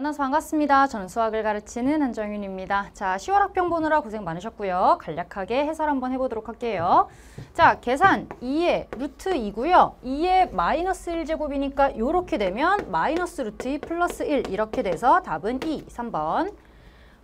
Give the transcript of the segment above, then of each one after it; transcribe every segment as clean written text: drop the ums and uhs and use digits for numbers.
만나서 반갑습니다. 저는 수학을 가르치는 한정윤입니다. 자, 10월 학평 보느라 고생 많으셨고요. 간략하게 해설 한번 해보도록 할게요. 자, 계산 2의 루트 2고요. 2의 마이너스 1제곱이니까 이렇게 되면 마이너스 루트 2 플러스 1 이렇게 돼서 답은 2, 3번.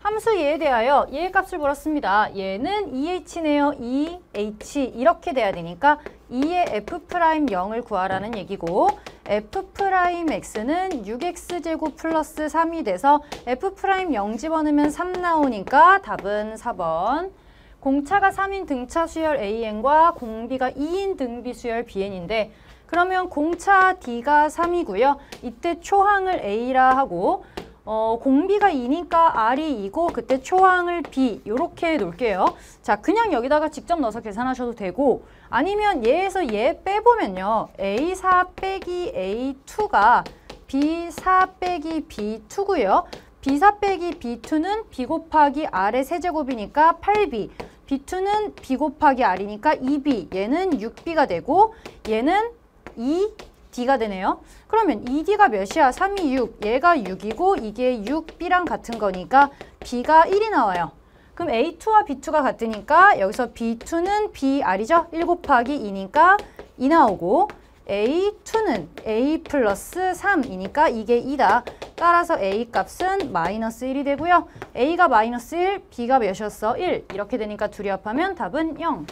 함수 얘에 대하여 얘의 값을 물었습니다. 얘는 2h네요. 2h 이렇게 돼야 되니까 2의 f'0을 구하라는 얘기고 f'x는 6x제곱 플러스 3이 돼서 f'0 집어넣으면 3 나오니까 답은 4번. 공차가 3인 등차 수열 AN과 공비가 2인 등비 수열 BN인데 그러면 공차 D가 3이고요. 이때 초항을 A라 하고 공비가 2니까 R이 2고 그때 초항을 B 이렇게 놓을게요. 자, 그냥 여기다가 직접 넣어서 계산하셔도 되고 아니면 얘에서 얘 빼보면요. A4 빼기 A2가 B4 빼기 B2고요. B4 빼기 B2는 B 곱하기 R의 세제곱이니까 8B. B2는 B 곱하기 R이니까 2B. 얘는 6B가 되고 얘는 2D가 되네요. 그러면 2D가 몇이야? 3이 6. 얘가 6이고 이게 6B랑 같은 거니까 B가 1이 나와요. 그럼 A2와 B2가 같으니까 여기서 B2는 BR이죠? 1 곱하기 2니까 2 나오고 A2는 A 플러스 3이니까 이게 2다. 따라서 A 값은 마이너스 1이 되고요. A가 마이너스 1, B가 몇이었어? 1. 이렇게 되니까 둘이 합하면 답은 0.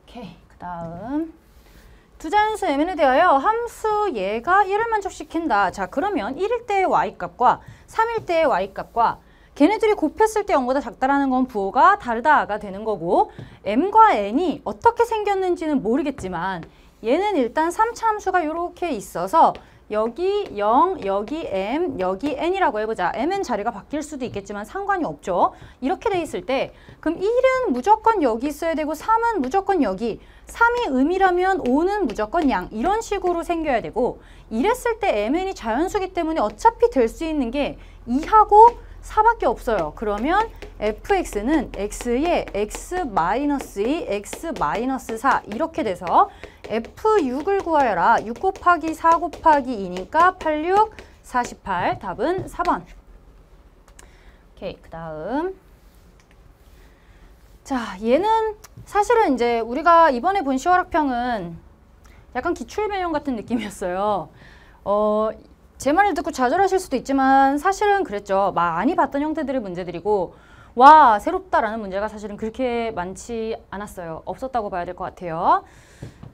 오케이, 그 다음 두자연수 M에 대하여 함수 얘가 1을 만족시킨다. 자, 그러면 1일 때의 Y값과 3일 때의 Y값과 걔네들이 곱했을 때 0보다 작다라는 건 부호가 다르다가 되는 거고 M과 N이 어떻게 생겼는지는 모르겠지만 얘는 일단 3차 함수가 이렇게 있어서 여기 0, 여기 M, 여기 N이라고 해보자. M은 자리가 바뀔 수도 있겠지만 상관이 없죠. 이렇게 돼 있을 때 그럼 1은 무조건 여기 있어야 되고 3은 무조건 여기 3이 음이라면 5는 무조건 양 이런 식으로 생겨야 되고 이랬을 때 MN이 자연수기 때문에 어차피 될 수 있는 게 2하고 4밖에 없어요. 그러면 fx는 x에 x-2, x-4 이렇게 돼서 f6을 구하여라. 6 곱하기 4 곱하기 2니까 8, 6, 48. 답은 4번. 오케이, 그 다음. 자, 얘는 사실은 이제 우리가 이번에 본 10월 학평은 약간 기출변형 같은 느낌이었어요. 제 말을 듣고 좌절하실 수도 있지만 사실은 그랬죠. 많이 봤던 형태들의 문제들이고 와, 새롭다라는 문제가 사실은 그렇게 많지 않았어요. 없었다고 봐야 될 것 같아요.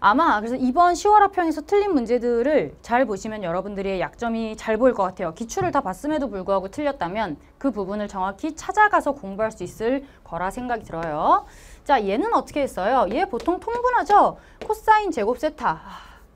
아마 그래서 이번 10월 학평에서 틀린 문제들을 잘 보시면 여러분들의 약점이 잘 보일 것 같아요. 기출을 다 봤음에도 불구하고 틀렸다면 그 부분을 정확히 찾아가서 공부할 수 있을 거라 생각이 들어요. 자, 얘는 어떻게 했어요? 얘 보통 통분하죠? 코사인 제곱 세타.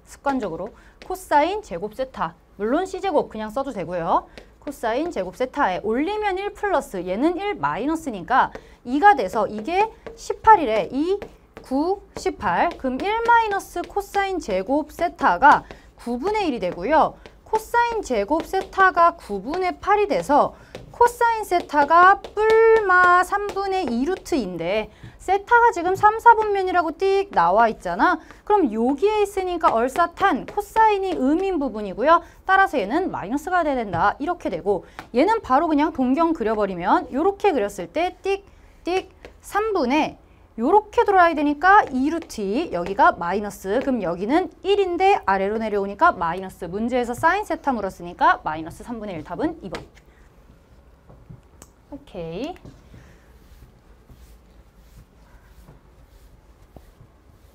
습관적으로 코사인 제곱 세타. 물론 C제곱 그냥 써도 되고요. 코사인 제곱 세타에 올리면 1 플러스 얘는 1 마이너스니까 2가 돼서 이게 18이래. 2, 9, 18. 그럼 1 마이너스 코사인 제곱 세타가 9분의 1이 되고요. 코사인 제곱 세타가 9분의 8이 돼서 코사인 세타가 뿔마 3분의 2 루트인데 세타가 지금 3, 4분면이라고 띡 나와 있잖아. 그럼 여기에 있으니까 얼싸탄 코사인이 음인 부분이고요. 따라서 얘는 마이너스가 돼야 된다. 이렇게 되고 얘는 바로 그냥 동경 그려버리면 이렇게 그렸을 때 띡, 띡 3분의 요렇게 돌아야 되니까 2루트 2, 여기가 마이너스. 그럼 여기는 1인데 아래로 내려오니까 마이너스. 문제에서 사인 세타 물었으니까 마이너스 3분의 1 답은 2번. 오케이.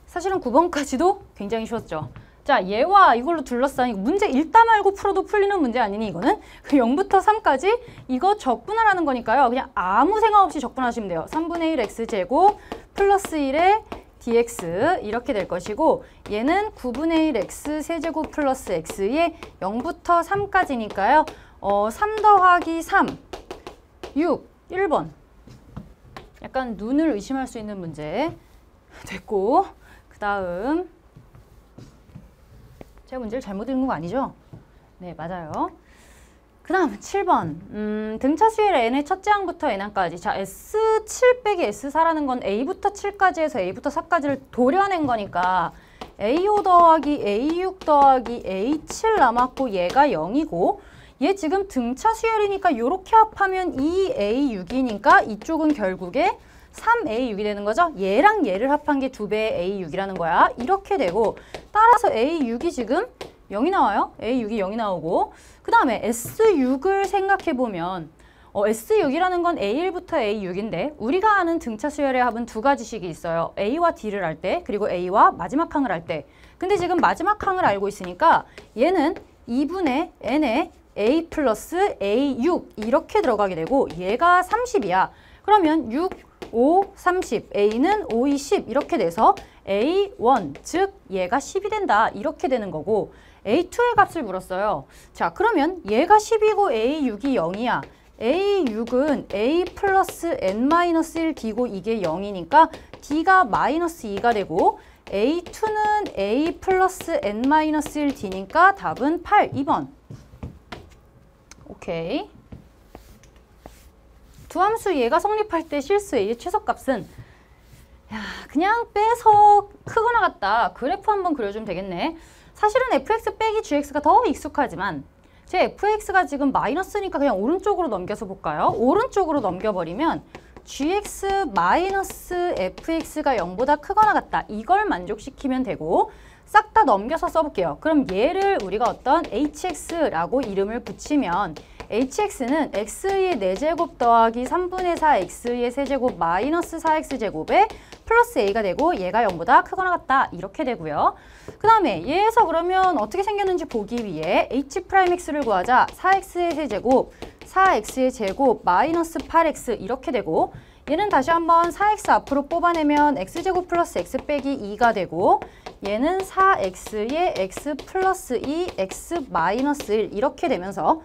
사실은 9번까지도 굉장히 쉬웠죠. 자, 얘와 이걸로 둘러싸인 문제 읽다 말고 풀어도 풀리는 문제 아니니 이거는? 0부터 3까지 이거 적분하라는 거니까요. 그냥 아무 생각 없이 적분하시면 돼요. 3분의 1 x제곱 플러스 1의 dx 이렇게 될 것이고 얘는 9분의 1 x 세제곱 플러스 x에 0부터 3까지니까요. 3 더하기 3, 6, 1번. 약간 눈을 의심할 수 있는 문제 됐고 그 다음 제가 문제를 잘못 읽은 거 아니죠? 네, 맞아요. 그 다음 7번 등차 수열 n의 첫째 항부터 n항까지. 자, S7 빼기 S4라는 건 A부터 7까지 해서 A부터 4까지를 도려낸 거니까 A5 더하기 A6 더하기 A7 남았고 얘가 0이고 얘 지금 등차 수열이니까 이렇게 합하면 2A6이니까 이쪽은 결국에 3A6이 되는 거죠. 얘랑 얘를 합한 게 2배의 A6이라는 거야. 이렇게 되고 따라서 A6이 지금 0이 나와요. A6이 0이 나오고 그 다음에 S6을 생각해보면 S6이라는 건 A1부터 A6인데 우리가 아는 등차 수열의 합은 두 가지씩이 있어요. A와 D를 할 때 그리고 A와 마지막 항을 할 때. 근데 지금 마지막 항을 알고 있으니까 얘는 2분의 N에 A 플러스 A6 이렇게 들어가게 되고 얘가 30이야. 그러면 6, 5, 30, A는 5, 2, 10 이렇게 돼서 A1 즉 얘가 10이 된다 이렇게 되는 거고 A2의 값을 물었어요. 자 그러면 얘가 10이고 A6이 0이야. A6은 A 플러스 N-1 D고 이게 0이니까 D가 마이너스 2가 되고 A2는 A 플러스 N-1 D니까 답은 8, 2번. 오케이. 두 함수 얘가 성립할 때 실수 A의 최소값은 그냥 빼서 크거나 같다. 그래프 한번 그려주면 되겠네. 사실은 fx 빼기 gx가 더 익숙하지만 제 fx가 지금 마이너스니까 그냥 오른쪽으로 넘겨서 볼까요? 오른쪽으로 넘겨버리면 gx 마이너스 fx가 0보다 크거나 같다. 이걸 만족시키면 되고 싹 다 넘겨서 써볼게요. 그럼 얘를 우리가 어떤 hx라고 이름을 붙이면 hx는 x의 4제곱 더하기 3분의 4 x의 세제곱 마이너스 4x제곱에 플러스 a가 되고 얘가 0보다 크거나 같다. 이렇게 되고요. 그 다음에 얘에서 그러면 어떻게 생겼는지 보기 위해 h'x를 구하자. 4x의 세제곱, 4x의 제곱, 마이너스 8x 이렇게 되고 얘는 다시 한번 4x 앞으로 뽑아내면 x제곱 플러스 x 빼기 2가 되고 얘는 4x의 x 플러스 2, x 마이너스 1 이렇게 되면서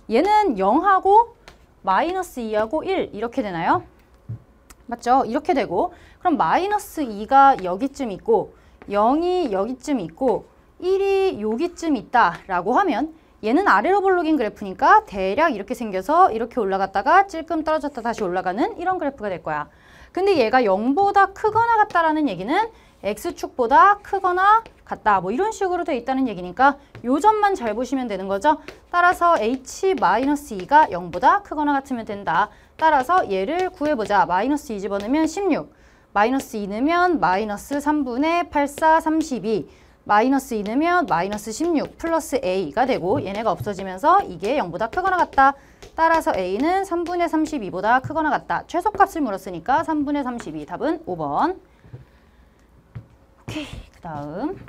얘는 0하고 마이너스 2하고 1 이렇게 되나요? 맞죠? 이렇게 되고 그럼 마이너스 2가 여기쯤 있고 0이 여기쯤 있고 1이 여기쯤 있다라고 하면 얘는 아래로 볼록인 그래프니까 대략 이렇게 생겨서 이렇게 올라갔다가 찔끔 떨어졌다 다시 올라가는 이런 그래프가 될 거야. 근데 얘가 0보다 크거나 같다라는 얘기는 x축보다 크거나 같다. 뭐 이런 식으로 돼 있다는 얘기니까 요 점만 잘 보시면 되는 거죠. 따라서 h-2가 0보다 크거나 같으면 된다. 따라서 얘를 구해보자. 마이너스 2 집어넣으면 16. 마이너스 2 넣으면 마이너스 3분의 8, 4, 32. 마이너스 2 넣으면 마이너스 16 플러스 a가 되고 얘네가 없어지면서 이게 0보다 크거나 같다. 따라서 a는 3분의 32보다 크거나 같다. 최소값을 물었으니까 3분의 32. 답은 5번. 오케이. 그 다음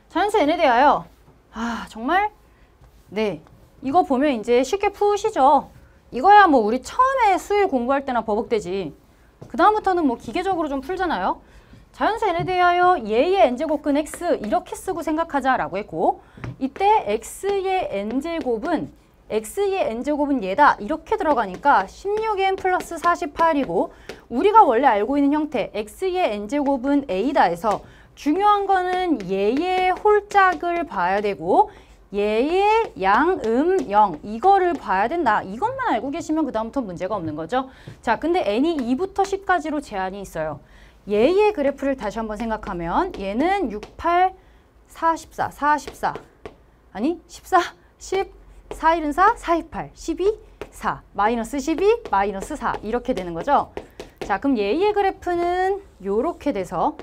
자연수 n에 대하여 정말 네 이거 보면 이제 쉽게 푸시죠. 이거야 뭐 우리 처음에 수일 공부할 때나 버벅대지. 그 다음부터는 뭐 기계적으로 좀 풀잖아요. 자연수 n에 대하여 얘의 n제곱근 x 이렇게 쓰고 생각하자라고 했고 이때 x의 n제곱은 얘다 이렇게 들어가니까 16n 플러스 48이고 우리가 원래 알고 있는 형태 x의 n제곱은 a다 해서 중요한 거는 얘의 홀짝을 봐야 되고 얘의 양음 0 이거를 봐야 된다. 이것만 알고 계시면 그 다음부터 문제가 없는 거죠. 자, 근데 n이 2부터 10까지로 제한이 있어요. 얘의 그래프를 다시 한번 생각하면 얘는 6, 8, 4, 14, 4, 14 아니 14, 10, 4, 1은 4, 4, 2, 8, 12, 4 마이너스 12, 마이너스 4 이렇게 되는 거죠. 자, 그럼 얘의 그래프는 요렇게 돼서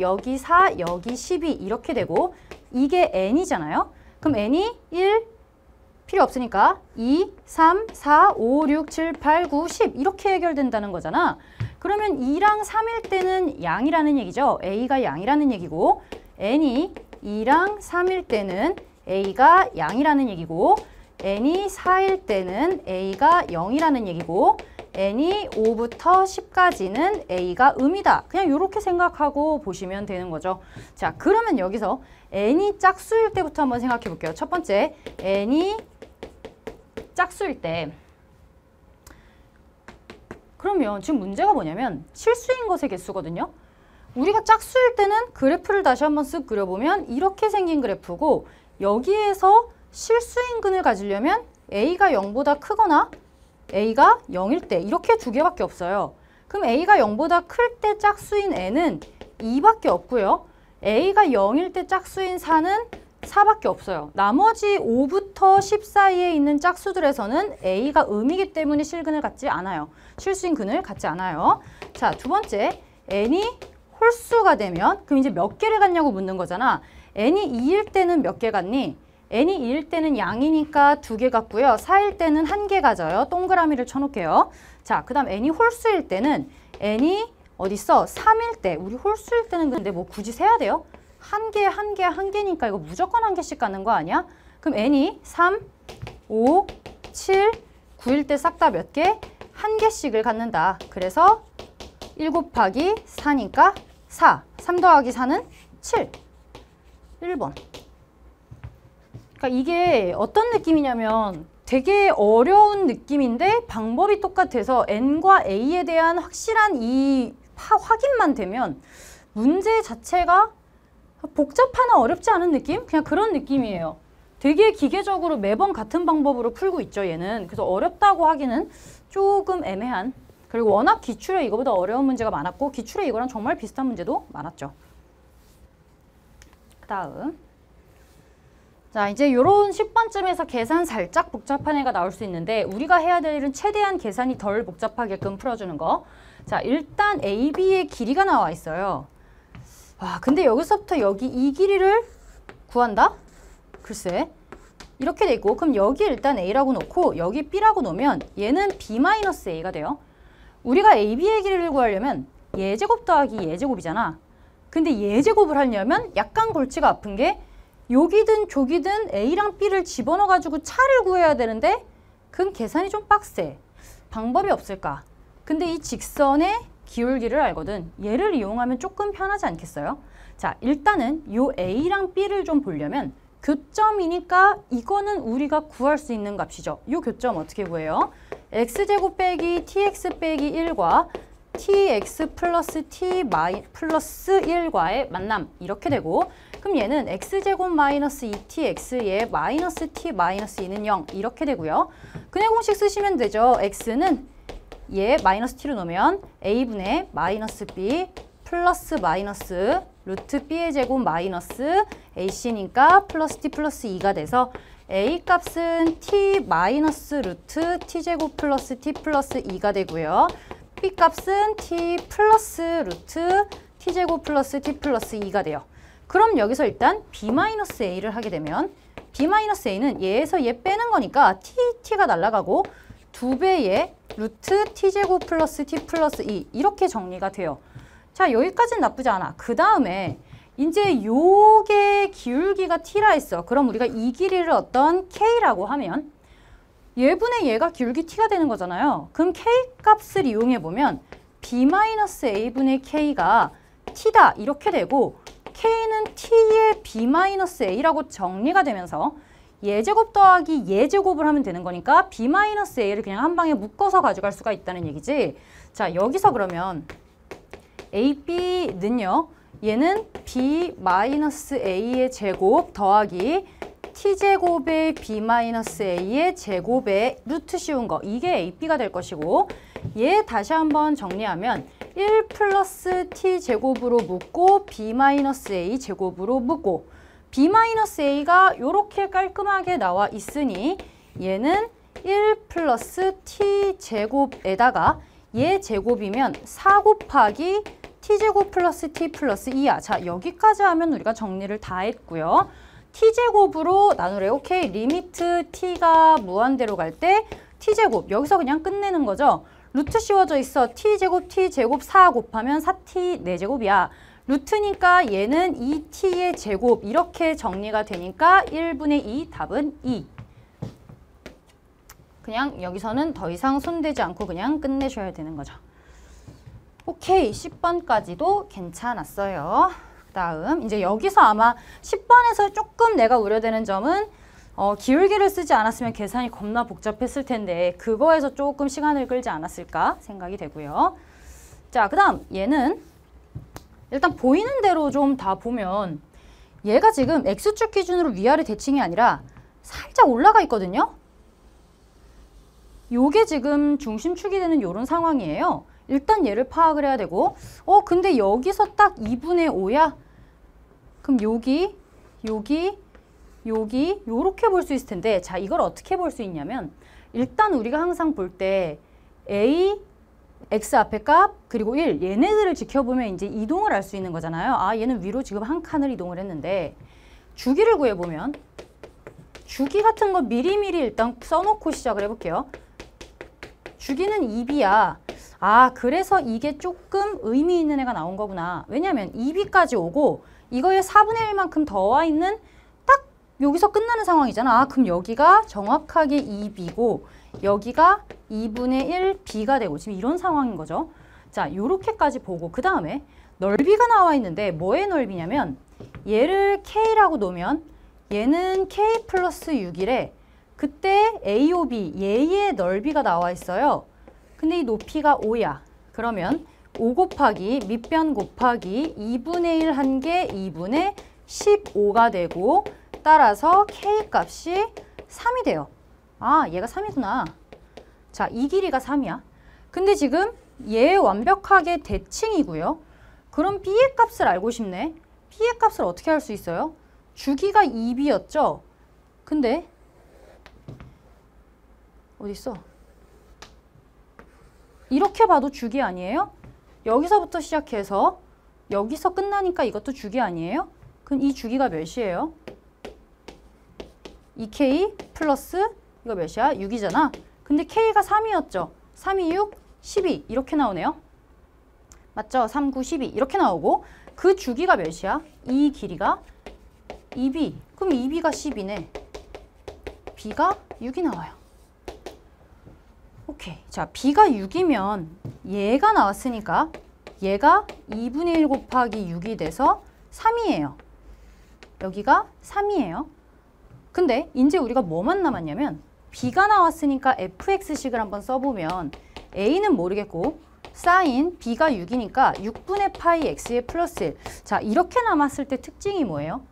여기 4, 여기 12 이렇게 되고 이게 n이잖아요. 그럼 n이 1 필요 없으니까 2, 3, 4, 5, 6, 7, 8, 9, 10 이렇게 해결된다는 거잖아. 그러면 2랑 3일 때는 양이라는 얘기죠. a가 양이라는 얘기고 n이 2랑 3일 때는 a가 양이라는 얘기고 n이 4일 때는 a가 0이라는 얘기고 n이 5부터 10까지는 a가 음이다. 그냥 이렇게 생각하고 보시면 되는 거죠. 자, 그러면 여기서 n이 짝수일 때부터 한번 생각해 볼게요. 첫 번째, n이 짝수일 때 그러면 지금 문제가 뭐냐면 실수인 것의 개수거든요. 우리가 짝수일 때는 그래프를 다시 한번 쓱 그려보면 이렇게 생긴 그래프고 여기에서 실수인근을 가지려면 a가 0보다 크거나 a가 0일 때 이렇게 두 개밖에 없어요. 그럼 a가 0보다 클 때 짝수인 n은 2밖에 없고요. a가 0일 때 짝수인 4는 4밖에 없어요. 나머지 5부터 10 사이에 있는 짝수들에서는 A가 음이기 때문에 실근을 갖지 않아요. 실수인근을 갖지 않아요. 자, 두 번째, n이 홀수가 되면 그럼 이제 몇 개를 갖냐고 묻는 거잖아. n이 2일 때는 몇 개 갖니? n이 2일 때는 양이니까 2개 갖고요. 4일 때는 1개 가져요. 동그라미를 쳐놓을게요. 자, 그 다음 n이 홀수일 때는 n이 어딨어? 3일 때. 우리 홀수일 때는 근데 뭐 굳이 세야 돼요? 한 개니까 이거 무조건 한 개씩 갖는 거 아니야? 그럼 n이 3, 5, 7, 9일 때 싹 다 몇 개? 한 개씩을 갖는다. 그래서 1 곱하기 4니까 4. 3 더하기 4는 7. 1번. 그러니까 이게 어떤 느낌이냐면 되게 어려운 느낌인데 방법이 똑같아서 n과 a에 대한 확실한 이 확인만 되면 문제 자체가 복잡하나 어렵지 않은 느낌? 그냥 그런 느낌이에요. 되게 기계적으로 매번 같은 방법으로 풀고 있죠, 얘는. 그래서 어렵다고 하기는 조금 애매한. 그리고 워낙 기출에 이거보다 어려운 문제가 많았고 기출에 이거랑 정말 비슷한 문제도 많았죠. 그 다음. 자, 이제 요런 10번쯤에서 계산 살짝 복잡한 애가 나올 수 있는데 우리가 해야 될 일은 최대한 계산이 덜 복잡하게끔 풀어주는 거. 자, 일단 A, B의 길이가 나와 있어요. 와, 근데 여기서부터 여기 이 길이를 구한다? 글쎄. 이렇게 돼 있고 그럼 여기 일단 A라고 놓고 여기 B라고 놓으면 얘는 B-A가 돼요. 우리가 A, B의 길이를 구하려면 예제곱 더하기 예제곱이잖아. 근데 예제곱을 하려면 약간 골치가 아픈 게 여기든 저기든 A랑 B를 집어넣어가지고 차를 구해야 되는데 그럼 계산이 좀 빡세. 방법이 없을까? 근데 이 직선의 기울기를 알거든. 얘를 이용하면 조금 편하지 않겠어요? 자, 일단은 요 A랑 B를 좀 보려면 교점이니까 이거는 우리가 구할 수 있는 값이죠. 요 교점 어떻게 구해요? x제곱 빼기 tx 빼기 1과 tx 플러스 t 플러스 1과의 만남 이렇게 되고 그럼 얘는 x제곱 마이너스 2tx에 마이너스 t 마이너스 2는 0 이렇게 되고요. 근해 공식 쓰시면 되죠. x는 얘 마이너스 t로 놓으면 a분의 마이너스 b 플러스 마이너스 루트 b의 제곱 마이너스 ac니까 플러스 t 플러스 2가 돼서 a 값은 t 마이너스 루트 t제곱 플러스 t 플러스 2가 되고요. b 값은 t 플러스 루트 t제곱 플러스 t 플러스 2가 돼요. 그럼 여기서 일단 b-a를 하게 되면 b-a는 얘에서 얘 빼는 거니까 t가 날아가고 2배의 루트 t제곱 플러스 t 플러스 2 이렇게 정리가 돼요. 자, 여기까지는 나쁘지 않아. 그 다음에 이제 요게 기울기가 t라 했어. 그럼 우리가 이 길이를 어떤 k라고 하면 얘분의 얘가 기울기 t가 되는 거잖아요. 그럼 k 값을 이용해 보면 b-a분의 k가 t다 이렇게 되고 k는 t의 b-a라고 정리가 되면서 예제곱 더하기 예제곱을 하면 되는 거니까 b-a를 그냥 한 방에 묶어서 가져갈 수가 있다는 얘기지. 자, 여기서 그러면 AB는요. 얘는 b-a의 제곱 더하기 t제곱의 b-a의 제곱의 루트 씌운 거. 이게 AB가 될 것이고 얘 다시 한번 정리하면 1 플러스 t제곱으로 묶고 b-a 제곱으로 묶고 b-a가 이렇게 깔끔하게 나와 있으니 얘는 1 플러스 t제곱에다가 얘 제곱이면 4 곱하기 t제곱 플러스 t 플러스 2야. 자, 여기까지 하면 우리가 정리를 다 했고요. t제곱으로 나누래. 오케이. 리미트 t가 무한대로 갈 때 t제곱. 여기서 그냥 끝내는 거죠. 루트 씌워져 있어. t제곱 4 곱하면 4t 4제곱이야. 루트니까 얘는 2t의 제곱 이렇게 정리가 되니까 1분의 2 답은 2. 그냥 여기서는 더 이상 손대지 않고 그냥 끝내셔야 되는 거죠. 오케이. 10번까지도 괜찮았어요. 그 다음 이제 여기서 아마 10번에서 조금 내가 우려되는 점은 기울기를 쓰지 않았으면 계산이 겁나 복잡했을 텐데 그거에서 조금 시간을 끌지 않았을까 생각이 되고요. 자, 그 다음 얘는 일단 보이는 대로 좀 다 보면 얘가 지금 X축 기준으로 위아래 대칭이 아니라 살짝 올라가 있거든요. 요게 지금 중심축이 되는 요런 상황이에요. 일단 얘를 파악을 해야 되고 근데 여기서 딱 2분의 5야? 그럼 여기 여기 요렇게 볼 수 있을 텐데 자 이걸 어떻게 볼 수 있냐면 일단 우리가 항상 볼 때 A, X 앞에 값 그리고 1 얘네들을 지켜보면 이제 이동을 알 수 있는 거잖아요. 아 얘는 위로 지금 한 칸을 이동을 했는데 주기를 구해보면 주기 같은 거 미리미리 일단 써놓고 시작을 해볼게요. 주기는 2B야. 아 그래서 이게 조금 의미 있는 애가 나온 거구나. 왜냐면 2B까지 오고 이거에 4분의 1만큼 더 와 있는 딱 여기서 끝나는 상황이잖아. 아 그럼 여기가 정확하게 2B고 여기가 2분의 1 B가 되고 지금 이런 상황인 거죠. 자 요렇게까지 보고 그 다음에 넓이가 나와 있는데 뭐의 넓이냐면 얘를 K라고 놓으면 얘는 K 플러스 6이래. 그때 AOB 얘의 넓이가 나와 있어요. 근데 이 높이가 5야. 그러면 5 곱하기 밑변 곱하기 2분의 1 한 게 2분의 15가 되고 따라서 K 값이 3이 돼요. 아 얘가 3이구나. 자 이 길이가 3이야. 근데 지금 얘 완벽하게 대칭이고요. 그럼 B의 값을 알고 싶네. B의 값을 어떻게 할 수 있어요? 주기가 2B였죠? 근데 어딨어? 이렇게 봐도 주기 아니에요? 여기서부터 시작해서 여기서 끝나니까 이것도 주기 아니에요? 그럼 이 주기가 몇이에요? 2K 플러스 이거 몇이야? 6이잖아. 근데 K가 3이었죠? 3이 6, 12 이렇게 나오네요. 맞죠? 3, 9, 12 이렇게 나오고 그 주기가 몇이야? 이 길이가 2B. 그럼 2B가 10이네. B가 6이 나와요. 오케이. 자, B가 6이면 얘가 나왔으니까 얘가 2분의 1 곱하기 6이 돼서 3이에요. 여기가 3이에요. 근데 이제 우리가 뭐만 남았냐면 B가 나왔으니까 fx식을 한번 써보면 A는 모르겠고 사인 B가 6이니까 6분의 파이 x의 플러스 1. 자, 이렇게 남았을 때 특징이 뭐예요?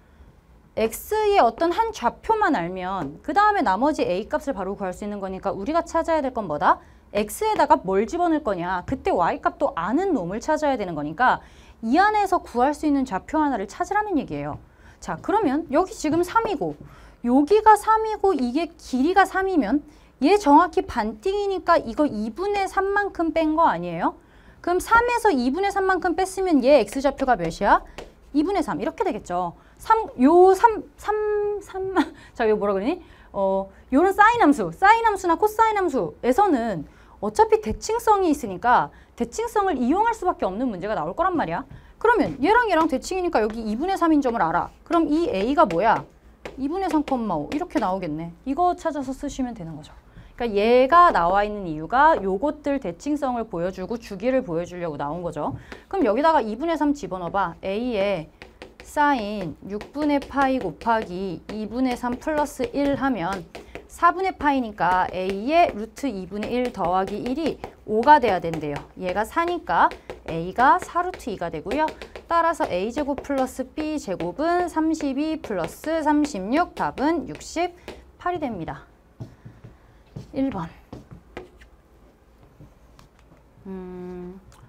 x의 어떤 한 좌표만 알면 그 다음에 나머지 a 값을 바로 구할 수 있는 거니까 우리가 찾아야 될 건 뭐다? x에다가 뭘 집어넣을 거냐? 그때 y 값도 아는 놈을 찾아야 되는 거니까 이 안에서 구할 수 있는 좌표 하나를 찾으라는 얘기예요. 자, 그러면 여기 지금 3이고 여기가 3이고 이게 길이가 3이면 얘 정확히 반띵이니까 이거 2분의 3만큼 뺀 거 아니에요? 그럼 3에서 2분의 3만큼 뺐으면 얘 x좌표가 몇이야? 2분의 3 이렇게 되겠죠. 자, 이거 뭐라 그러니? 요런 사인 함수나 코사인 함수에서는 어차피 대칭성이 있으니까 대칭성을 이용할 수밖에 없는 문제가 나올 거란 말이야. 그러면 얘랑 얘랑 대칭이니까 여기 2분의 3인 점을 알아. 그럼 이 a가 뭐야? 2분의 3,5 이렇게 나오겠네. 이거 찾아서 쓰시면 되는 거죠. 그러니까 얘가 나와 있는 이유가 요것들 대칭성을 보여주고 주기를 보여주려고 나온 거죠. 그럼 여기다가 2분의 3 집어넣어봐. a에 사인 6분의 파이 곱하기 2분의 3 플러스 1 하면 4분의 파이니까 a의 루트 2분의 1 더하기 1이 5가 돼야 된대요. 얘가 4니까 a가 4루트 2가 되고요. 따라서 a제곱 플러스 b제곱은 32 플러스 36 답은 68이 됩니다. 1번.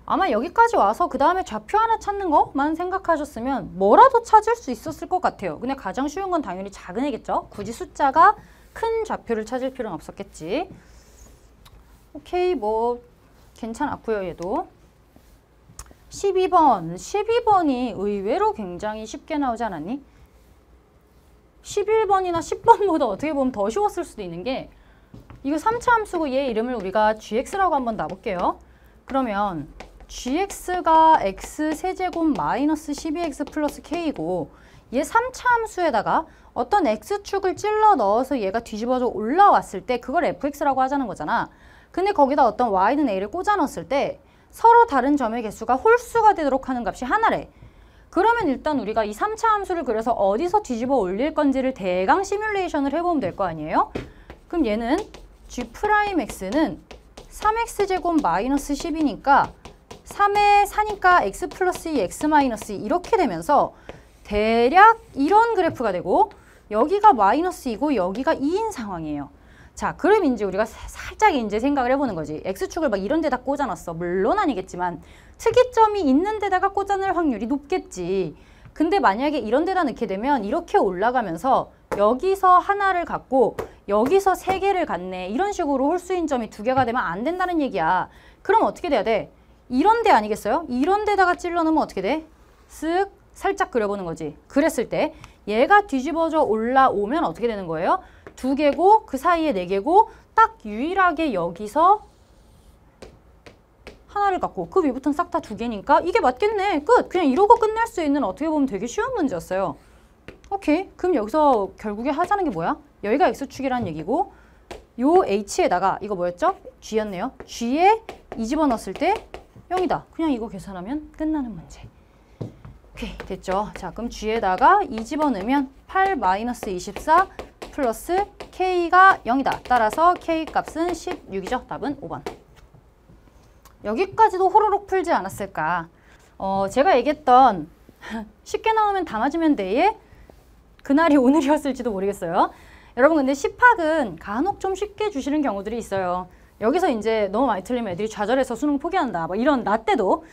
아마 여기까지 와서 그 다음에 좌표 하나 찾는 것만 생각하셨으면 뭐라도 찾을 수 있었을 것 같아요. 근데 가장 쉬운 건 당연히 작은 애겠죠. 굳이 숫자가 큰 좌표를 찾을 필요는 없었겠지. 오케이, 뭐 괜찮았고요, 얘도. 12번이 의외로 굉장히 쉽게 나오지 않았니? 11번이나 10번보다 어떻게 보면 더 쉬웠을 수도 있는 게 이거 3차 함수고 얘 이름을 우리가 gx라고 한번 놔볼게요. 그러면 gx가 x 세제곱 마이너스 12x 플러스 k이고 얘 3차 함수에다가 어떤 x축을 찔러 넣어서 얘가 뒤집어져 올라왔을 때 그걸 fx라고 하자는 거잖아. 근데 거기다 어떤 y는 a를 꽂아 넣었을 때 서로 다른 점의 개수가 홀수가 되도록 하는 값이 하나래. 그러면 일단 우리가 이 3차 함수를 그려서 어디서 뒤집어 올릴 건지를 대강 시뮬레이션을 해보면 될 거 아니에요? 그럼 얘는 g'x는 3x제곱 마이너스 10이니까 3에 4니까 x 플러스 2, x 마이너스 2 이렇게 되면서 대략 이런 그래프가 되고 여기가 마이너스 2고 여기가 2인 상황이에요. 자, 그럼 이제 우리가 살짝 이제 생각을 해보는 거지. x축을 막 이런 데다 꽂아놨어. 물론 아니겠지만 특이점이 있는 데다가 꽂아놓을 확률이 높겠지. 근데 만약에 이런 데다 넣게 되면 이렇게 올라가면서 여기서 하나를 갖고 여기서 3개를 갖네. 이런 식으로 홀수인 점이 2개가 되면 안 된다는 얘기야. 그럼 어떻게 돼야 돼? 이런 데 아니겠어요? 이런 데다가 찔러 넣으면 어떻게 돼? 쓱 살짝 그려보는 거지. 그랬을 때 얘가 뒤집어져 올라오면 어떻게 되는 거예요? 2개고 그 사이에 4개고 딱 유일하게 여기서 하나를 갖고 그 위부터는 싹 다 2개니까 이게 맞겠네. 끝! 그냥 이러고 끝낼 수 있는 어떻게 보면 되게 쉬운 문제였어요. 오케이. 그럼 여기서 결국에 하자는 게 뭐야? 여기가 x축이라는 얘기고 요 h에다가 이거 뭐였죠? g였네요. g에 2 집어넣었을 때 0이다. 그냥 이거 계산하면 끝나는 문제. 오케이. 됐죠? 자, 그럼 g에다가 2 집어넣으면 8-24 플러스 k가 0이다. 따라서 k 값은 16이죠. 답은 5번. 여기까지도 호로록 풀지 않았을까? 제가 얘기했던 쉽게 나오면 다 맞으면 돼에 그날이 오늘이었을지도 모르겠어요. 여러분 근데 10학은 간혹 좀 쉽게 주시는 경우들이 있어요. 여기서 이제 너무 많이 틀리면 애들이 좌절해서 수능 포기한다. 뭐 이런 나 때도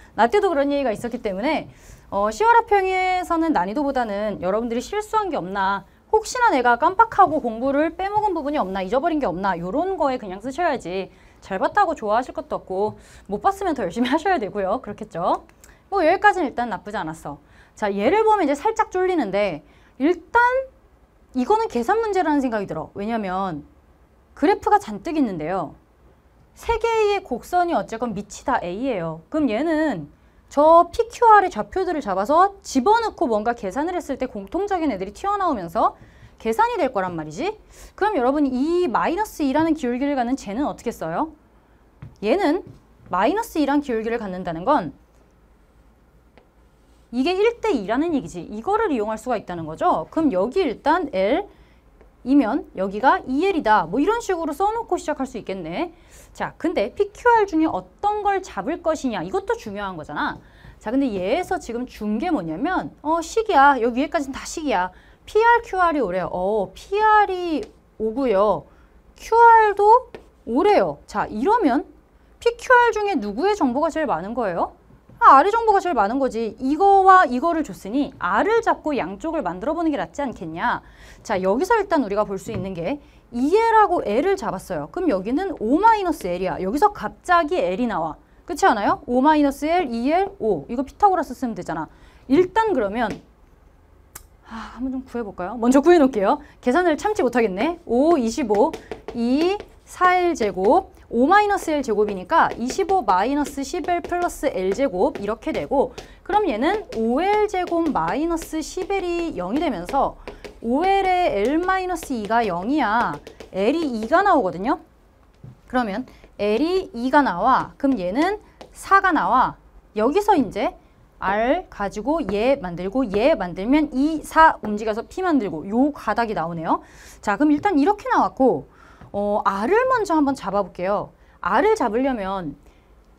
그런 얘기가 있었기 때문에 10월 합평에서는 난이도보다는 여러분들이 실수한 게 없나, 혹시나 내가 깜빡하고 공부를 빼먹은 부분이 없나, 잊어버린 게 없나 이런 거에 그냥 쓰셔야지. 잘 봤다고 좋아하실 것도 없고 못 봤으면 더 열심히 하셔야 되고요. 그렇겠죠? 뭐 여기까지는 일단 나쁘지 않았어. 자, 얘를 보면 이제 살짝 쫄리는데 일단 이거는 계산 문제라는 생각이 들어. 왜냐면 그래프가 잔뜩 있는데요. 3개의 곡선이 어쨌건 밑이 다 A예요. 그럼 얘는 저 PQR의 좌표들을 잡아서 집어넣고 뭔가 계산을 했을 때 공통적인 애들이 튀어나오면서 계산이 될 거란 말이지. 그럼 여러분 이 -2라는 기울기를 갖는 쟤는 어떻게 써요? 얘는 -2란 기울기를 갖는다는 건 이게 1대2라는 얘기지. 이거를 이용할 수가 있다는 거죠. 그럼 여기 일단 L이면 여기가 2L이다. 뭐 이런 식으로 써놓고 시작할 수 있겠네. 자, 근데 PQR 중에 어떤 걸 잡을 것이냐. 이것도 중요한 거잖아. 자, 근데 얘에서 지금 준 게 뭐냐면 식이야. 여기 위에까지는 다 식이야. PR, QR이 오래요. PR이 5고요. QR도 오래요. 자, 이러면 PQR 중에 누구의 정보가 제일 많은 거예요? R의 정보가 제일 많은 거지. 이거와 이거를 줬으니 R을 잡고 양쪽을 만들어 보는 게 낫지 않겠냐. 자, 여기서 일단 우리가 볼 수 있는 게 2L하고 L을 잡았어요. 그럼 여기는 5-L이야. 여기서 갑자기 L이 나와. 그렇지 않아요? 5-L, 2L, 5. 이거 피타고라스 쓰면 되잖아. 일단 그러면 한번 좀 구해볼까요? 먼저 구해놓을게요. 계산을 참지 못하겠네. 5, 25, 2, 4L 제곱, 5-L 제곱이니까 25 마이너스 10L 플러스 L 제곱 이렇게 되고, 그럼 얘는 5L 제곱 마이너스 10L이 0이 되면서 5L에 L-2가 0이야. L이 2가 나오거든요. 그러면 L이 2가 나와. 그럼 얘는 4가 나와. 여기서 이제 R 가지고 얘 만들고 얘 만들면 2, 4 움직여서 P 만들고 요 가닥이 나오네요. 자, 그럼 일단 이렇게 나왔고 R을 먼저 한번 잡아볼게요. R을 잡으려면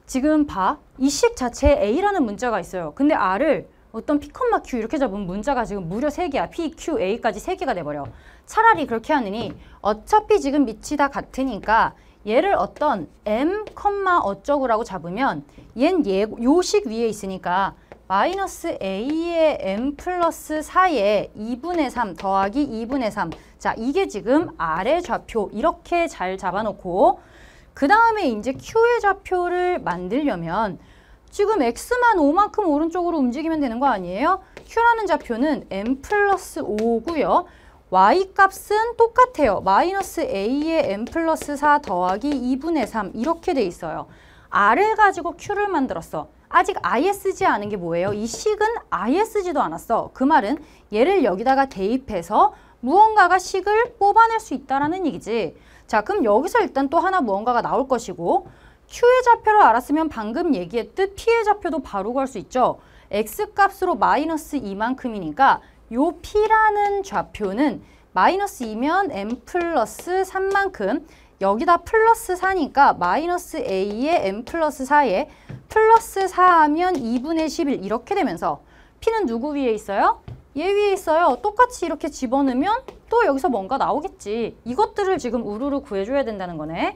지금 봐. 이 식 자체에 A라는 문자가 있어요. 근데 R을 어떤 P, Q 이렇게 잡으면 문자가 지금 무려 3개야. P, Q, A까지 3개가 돼버려. 차라리 그렇게 하느니 어차피 지금 밑이 다 같으니까 얘를 어떤 M, 어쩌구라고 잡으면 얜 요식 위에 있으니까 마이너스 A의 M 플러스 4의 2분의 3 더하기 2분의 3. 자, 이게 지금 R의 좌표 이렇게 잘 잡아놓고 그 다음에 이제 Q의 좌표를 만들려면 지금 X만 5만큼 오른쪽으로 움직이면 되는 거 아니에요? Q라는 좌표는 M 플러스 5고요. Y 값은 똑같아요. 마이너스 A의 M 플러스 4 더하기 2분의 3 이렇게 돼 있어요. R을 가지고 Q를 만들었어. 아직 아예 쓰지 않은 게 뭐예요? 이 식은 아예 쓰지도 않았어. 그 말은 얘를 여기다가 대입해서 무언가가 식을 뽑아낼 수 있다는 얘기지. 자, 그럼 여기서 일단 또 하나 무언가가 나올 것이고 Q의 좌표를 알았으면 방금 얘기했듯 P의 좌표도 바로 구할 수 있죠. X값으로 마이너스 2만큼이니까 요 P라는 좌표는 마이너스 2면 M 플러스 3만큼 여기다 플러스 4니까 마이너스 A의 M 플러스 4에 플러스 4 하면 2분의 11 이렇게 되면서 P는 누구 위에 있어요? 얘 위에 있어요. 똑같이 이렇게 집어넣으면 또 여기서 뭔가 나오겠지. 이것들을 지금 우르르 구해줘야 된다는 거네.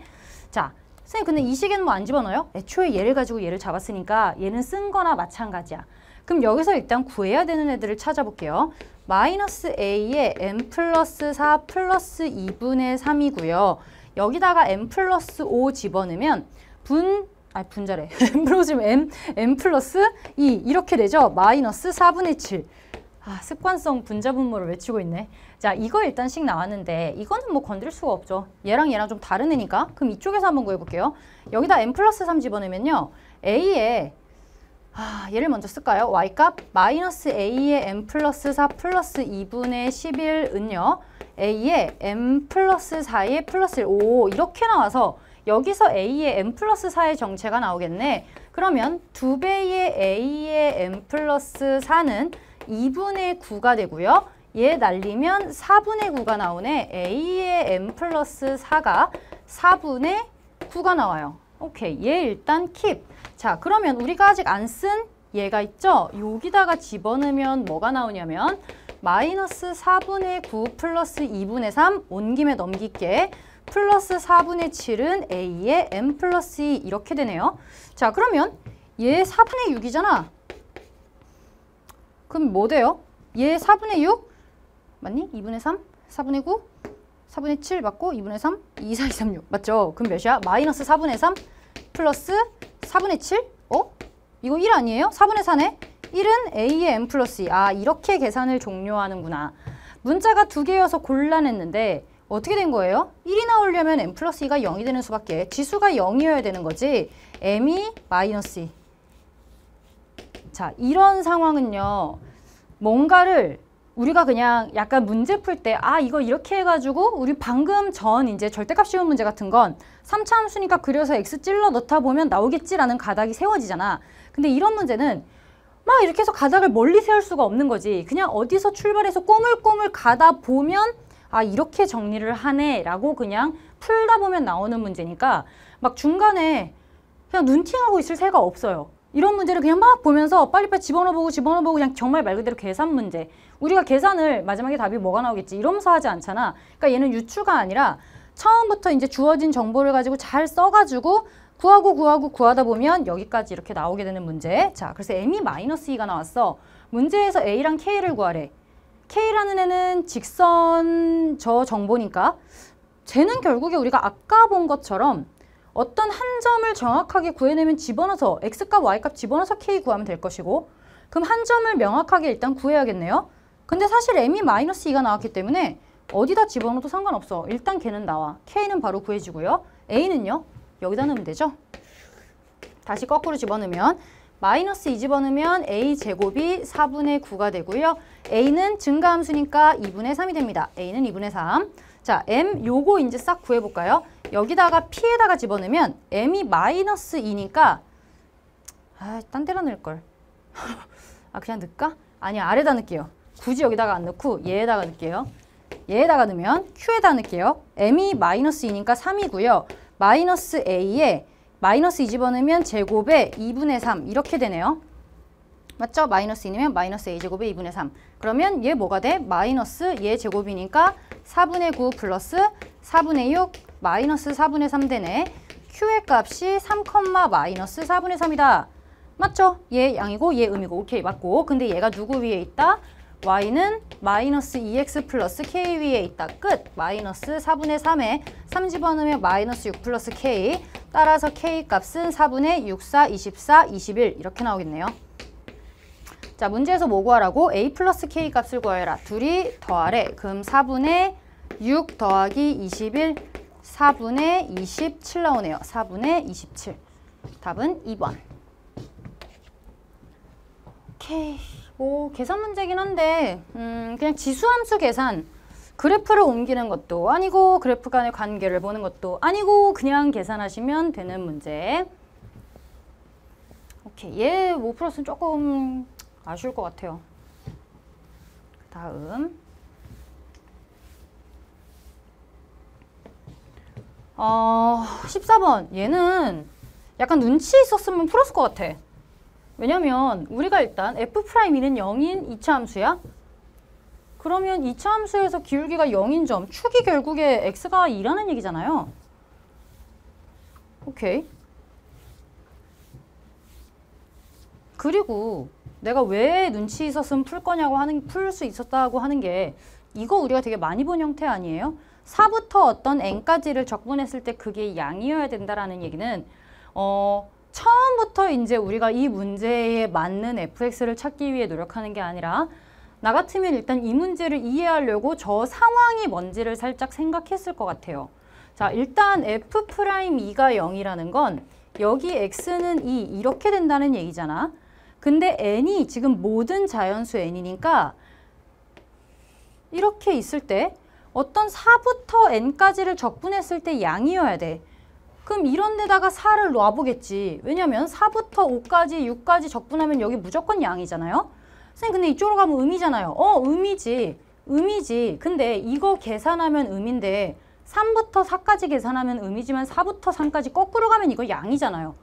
자, 선생님 근데 이 식에는 뭐 안 집어넣어요? 애초에 얘를 가지고 얘를 잡았으니까 얘는 쓴 거나 마찬가지야. 그럼 여기서 일단 구해야 되는 애들을 찾아볼게요. 마이너스 a의 n 플러스 4 플러스 2분의 3이고요. 여기다가 n 플러스 5 집어넣으면 분자래. n 플러스 n 플러스 2 이렇게 되죠. 마이너스 4분의 7. 습관성 분자 분모를 외치고 있네. 자, 이거 일단 식 나왔는데 이거는 뭐 건드릴 수가 없죠. 얘랑 좀 다른 애니까. 그럼 이쪽에서 한번 구해볼게요. 여기다 n 플러스 3 집어넣으면요. a에 얘를 먼저 쓸까요? y값 마이너스 a의 n 플러스 4 플러스 2분의 11은요. a의 n 플러스 4의 플러스 1. 오, 이렇게 나와서 여기서 a의 n 플러스 4의 정체가 나오겠네. 그러면 2배의 a의 n 플러스 4는 2분의 9가 되고요. 얘 날리면 4분의 9가 나오네. a의 n 플러스 4가 4분의 9가 나와요. 오케이, 얘 일단 킵. 자, 그러면 우리가 아직 안 쓴 얘가 있죠? 여기다가 집어넣으면 뭐가 나오냐면 마이너스 4분의 9 플러스 2분의 3 온 김에 넘길게. 플러스 4분의 7은 a의 n 플러스 2 이렇게 되네요. 자, 그러면 얘 4분의 6이잖아. 그럼 뭐 돼요? 얘 4분의 6? 맞니? 2분의 3? 4분의 9? 4분의 7 맞고 2분의 3? 2, 4, 2, 3, 6 맞죠? 그럼 몇이야? 마이너스 4분의 3 플러스 4분의 7? 이거 1 아니에요? 4분의 4네? 1은 a의 n 플러스 2. 이렇게 계산을 종료하는구나. 문자가 두 개여서 곤란했는데 어떻게 된 거예요? 1이 나오려면 n 플러스 2가 0이 되는 수밖에. 지수가 0이어야 되는 거지. m이 마이너스 2. 자, 이런 상황은요. 뭔가를 우리가 그냥 약간 문제 풀 때 이거 이렇게 해가지고 우리 방금 전 이제 절대값 쉬운 문제 같은 건 3차 함수니까 그려서 x 찔러 넣다 보면 나오겠지라는 가닥이 세워지잖아. 근데 이런 문제는 막 이렇게 해서 가닥을 멀리 세울 수가 없는 거지. 그냥 어디서 출발해서 꼬물꼬물 가다 보면 이렇게 정리를 하네 라고 그냥 풀다 보면 나오는 문제니까 막 중간에 그냥 눈팅하고 있을 새가 없어요. 이런 문제를 그냥 막 보면서 빨리빨리 집어넣어보고 그냥 정말 말 그대로 계산 문제. 우리가 계산을 마지막에 답이 뭐가 나오겠지 이러면서 하지 않잖아. 그러니까 얘는 유추가 아니라 처음부터 이제 주어진 정보를 가지고 잘 써가지고 구하다 보면 여기까지 이렇게 나오게 되는 문제. 자, 그래서 m이 마이너스 2가 나왔어. 문제에서 a랑 k를 구하래. k라는 애는 직선 저 정보니까 쟤는 결국에 우리가 아까 본 것처럼 어떤 한 점을 정확하게 구해내면 집어넣어서 x값, y값 집어넣어서 k 구하면 될 것이고 그럼 한 점을 명확하게 일단 구해야겠네요. 근데 사실 m이 마이너스 2가 나왔기 때문에 어디다 집어넣어도 상관없어. 일단 걔는 나와. k는 바로 구해지고요. a는요. 여기다 넣으면 되죠. 다시 거꾸로 집어넣으면 마이너스 2 집어넣으면 a제곱이 4분의 9가 되고요. a는 증가함수니까 2분의 3이 됩니다. a는 2분의 3. 자, m 요거 이제 싹 구해볼까요? 여기다가 p에다가 집어넣으면 m이 마이너스 2니까 딴 데다 넣을걸. 그냥 넣을까? 아니, 아래다 넣을게요. 굳이 여기다가 안 넣고 얘에다가 넣을게요. 얘에다가 넣으면 q에다 넣을게요. m이 마이너스 2니까 3이고요. 마이너스 a에 마이너스 2 집어넣으면 제곱에 2분의 3 이렇게 되네요. 맞죠? 마이너스 2면 마이너스 a제곱에 2분의 3. 그러면 얘 뭐가 돼? 마이너스 얘 제곱이니까 4분의 9 플러스 4분의 6 마이너스 4분의 3 되네. q의 값이 3, 마이너스 4분의 3이다. 맞죠? 얘 양이고 얘 음이고 오케이 맞고. 근데 얘가 누구 위에 있다? y는 마이너스 2x 플러스 k 위에 있다. 끝. 마이너스 4분의 3에 3 집어넣으면 마이너스 6 플러스 k. 따라서 k 값은 4분의 6, 4, 24, 21 이렇게 나오겠네요. 자, 문제에서 뭐 구하라고? a 플러스 k 값을 구하여라. 둘이 더하래. 그럼 4분의 6 더하기 21, 4분의 27 나오네요. 4분의 27. 답은 2번. 오케이. 뭐 계산 문제긴 한데 그냥 지수함수 계산. 그래프를 옮기는 것도 아니고 그래프 간의 관계를 보는 것도 아니고 그냥 계산하시면 되는 문제. 오케이. 얘 못 풀었으면 조금 아쉬울 것 같아요. 다음 14번. 얘는 약간 눈치 있었으면 풀었을 것 같아. 왜냐면 우리가 일단 f'이는 0인 2차 함수야. 그러면 2차 함수에서 기울기가 0인 점, 축이 결국에 x가 2라는 얘기잖아요. 오케이. 그리고 내가 왜 눈치 있었으면 풀 거냐고 풀 수 있었다고 하는 게 이거 우리가 되게 많이 본 형태 아니에요? 4부터 어떤 n까지를 적분했을 때 그게 양이어야 된다라는 얘기는 처음부터 이제 우리가 이 문제에 맞는 fx를 찾기 위해 노력하는 게 아니라 나 같으면 일단 이 문제를 이해하려고 저 상황이 뭔지를 살짝 생각했을 것 같아요. 자, 일단 f'2가 0이라는 건 여기 x는 2 이렇게 된다는 얘기잖아. 근데 n이 지금 모든 자연수 n이니까 이렇게 있을 때 어떤 4부터 n까지를 적분했을 때 양이어야 돼. 그럼 이런 데다가 4를 놔보겠지. 왜냐면 4부터 5까지, 6까지 적분하면 여기 무조건 양이잖아요. 선생님 근데 이쪽으로 가면 음이잖아요. 음이지. 음이지. 근데 이거 계산하면 음인데 3부터 4까지 계산하면 음이지만 4부터 3까지 거꾸로 가면 이거 양이잖아요.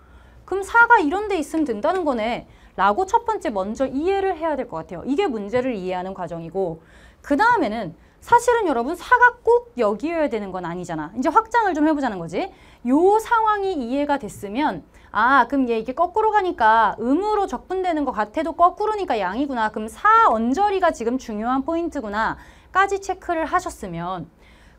그럼 4가 이런 데 있으면 된다는 거네. 라고 첫 번째 먼저 이해를 해야 될 것 같아요. 이게 문제를 이해하는 과정이고 그 다음에는 사실은 여러분 4가 꼭 여기여야 되는 건 아니잖아. 이제 확장을 좀 해보자는 거지. 요 상황이 이해가 됐으면 그럼 얘 이게 거꾸로 가니까 음으로 적분되는 것 같아도 거꾸로니까 양이구나. 그럼 4 언저리가 지금 중요한 포인트구나. 까지 체크를 하셨으면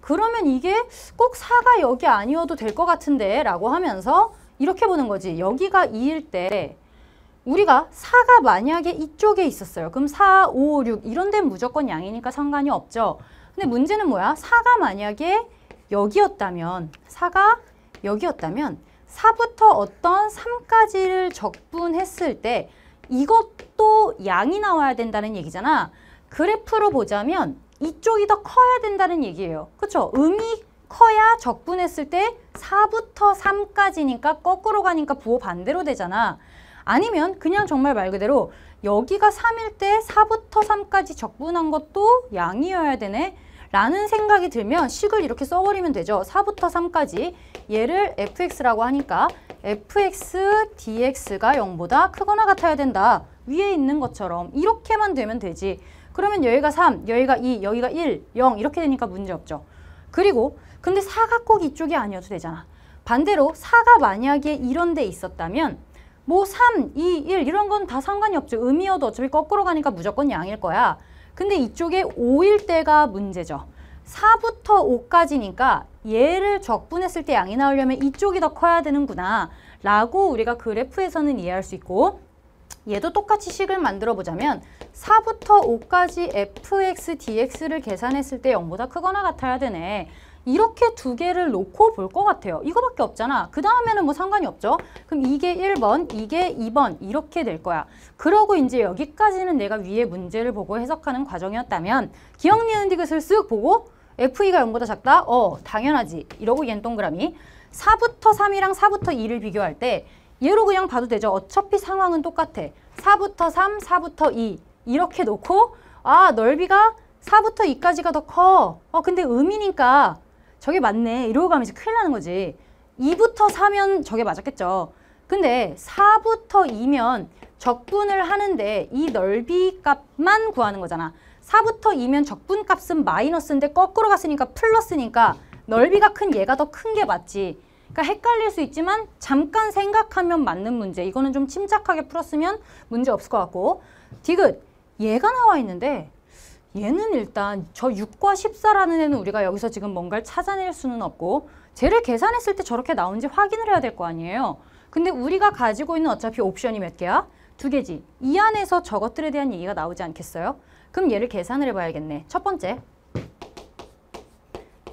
그러면 이게 꼭 4가 여기 아니어도 될 것 같은데 라고 하면서 이렇게 보는 거지. 여기가 2일 때 우리가 4가 만약에 이쪽에 있었어요. 그럼 4, 5, 6 이런 데는 무조건 양이니까 상관이 없죠. 근데 문제는 뭐야? 4가 만약에 여기였다면 4가 여기였다면 4부터 어떤 3까지를 적분했을 때 이것도 양이 나와야 된다는 얘기잖아. 그래프로 보자면 이쪽이 더 커야 된다는 얘기예요. 그렇죠? 음이 커야 적분했을 때 4부터 3까지니까 거꾸로 가니까 부호 반대로 되잖아. 아니면 그냥 정말 말 그대로 여기가 3일 때 4부터 3까지 적분한 것도 양이어야 되네 라는 생각이 들면 식을 이렇게 써버리면 되죠. 4부터 3까지 얘를 fx라고 하니까 fx dx가 0보다 크거나 같아야 된다. 위에 있는 것처럼 이렇게만 되면 되지. 그러면 여기가 3, 여기가 2, 여기가 1, 0 이렇게 되니까 문제없죠. 그리고 근데 4가 꼭 이쪽이 아니어도 되잖아. 반대로 4가 만약에 이런 데 있었다면 뭐 3, 2, 1 이런 건 다 상관이 없죠. 음이어도 어차피 거꾸로 가니까 무조건 양일 거야. 근데 이쪽에 5일 때가 문제죠. 4부터 5까지니까 얘를 적분했을 때 양이 나오려면 이쪽이 더 커야 되는구나 라고 우리가 그래프에서는 이해할 수 있고 얘도 똑같이 식을 만들어 보자면 4부터 5까지 fx dx를 계산했을 때 0보다 크거나 같아야 되네. 이렇게 두 개를 놓고 볼 것 같아요. 이거밖에 없잖아. 그 다음에는 뭐 상관이 없죠. 그럼 이게 1번, 이게 2번 이렇게 될 거야. 그러고 이제 여기까지는 내가 위에 문제를 보고 해석하는 과정이었다면 기억, 니은, 디귿을 쓱 보고 F2가 0보다 작다? 당연하지. 이러고 얘는 동그라미. 4부터 3이랑 4부터 2를 비교할 때 얘로 그냥 봐도 되죠. 어차피 상황은 똑같아. 4부터 3, 4부터 2 이렇게 놓고 넓이가 4부터 2까지가 더 커. 근데 음이니까 저게 맞네. 이러고 가면 이제 큰일 나는 거지. 2부터 4면 저게 맞았겠죠. 근데 4부터 2면 적분을 하는데 이 넓이 값만 구하는 거잖아. 4부터 2면 적분 값은 마이너스인데 거꾸로 갔으니까 플러스니까 넓이가 큰 얘가 더 큰 게 맞지. 그러니까 헷갈릴 수 있지만 잠깐 생각하면 맞는 문제. 이거는 좀 침착하게 풀었으면 문제 없을 것 같고. 디귿, 얘가 나와 있는데 얘는 일단 저 6과 14라는 애는 우리가 여기서 지금 뭔가를 찾아낼 수는 없고 쟤를 계산했을 때 저렇게 나온지 확인을 해야 될 거 아니에요. 근데 우리가 가지고 있는 어차피 옵션이 몇 개야? 2개지. 이 안에서 저것들에 대한 얘기가 나오지 않겠어요? 그럼 얘를 계산을 해봐야겠네. 첫 번째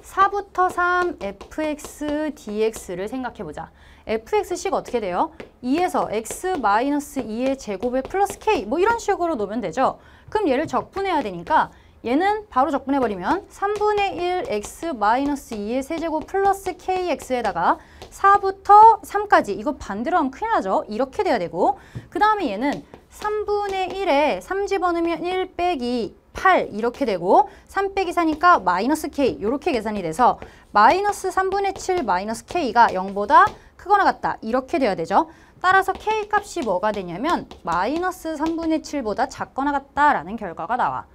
4부터 3 fx dx를 생각해보자. fx식 어떻게 돼요? 2에서 x-2의 제곱에 플러스 k 뭐 이런 식으로 놓으면 되죠. 그럼 얘를 적분해야 되니까 얘는 바로 적분해버리면 3분의 1 x-2의 세제곱 플러스 kx에다가 4부터 3까지 이거 반대로 하면 큰일 나죠. 이렇게 돼야 되고 그 다음에 얘는 3분의 1에 3 집어넣으면 1 빼기 8 이렇게 되고 3 빼기 4니까 마이너스 k 이렇게 계산이 돼서 마이너스 3분의 7 마이너스 k가 0보다 크거나 같다 이렇게 돼야 되죠. 따라서 k 값이 뭐가 되냐면 마이너스 3분의 7보다 작거나 같다라는 결과가 나와.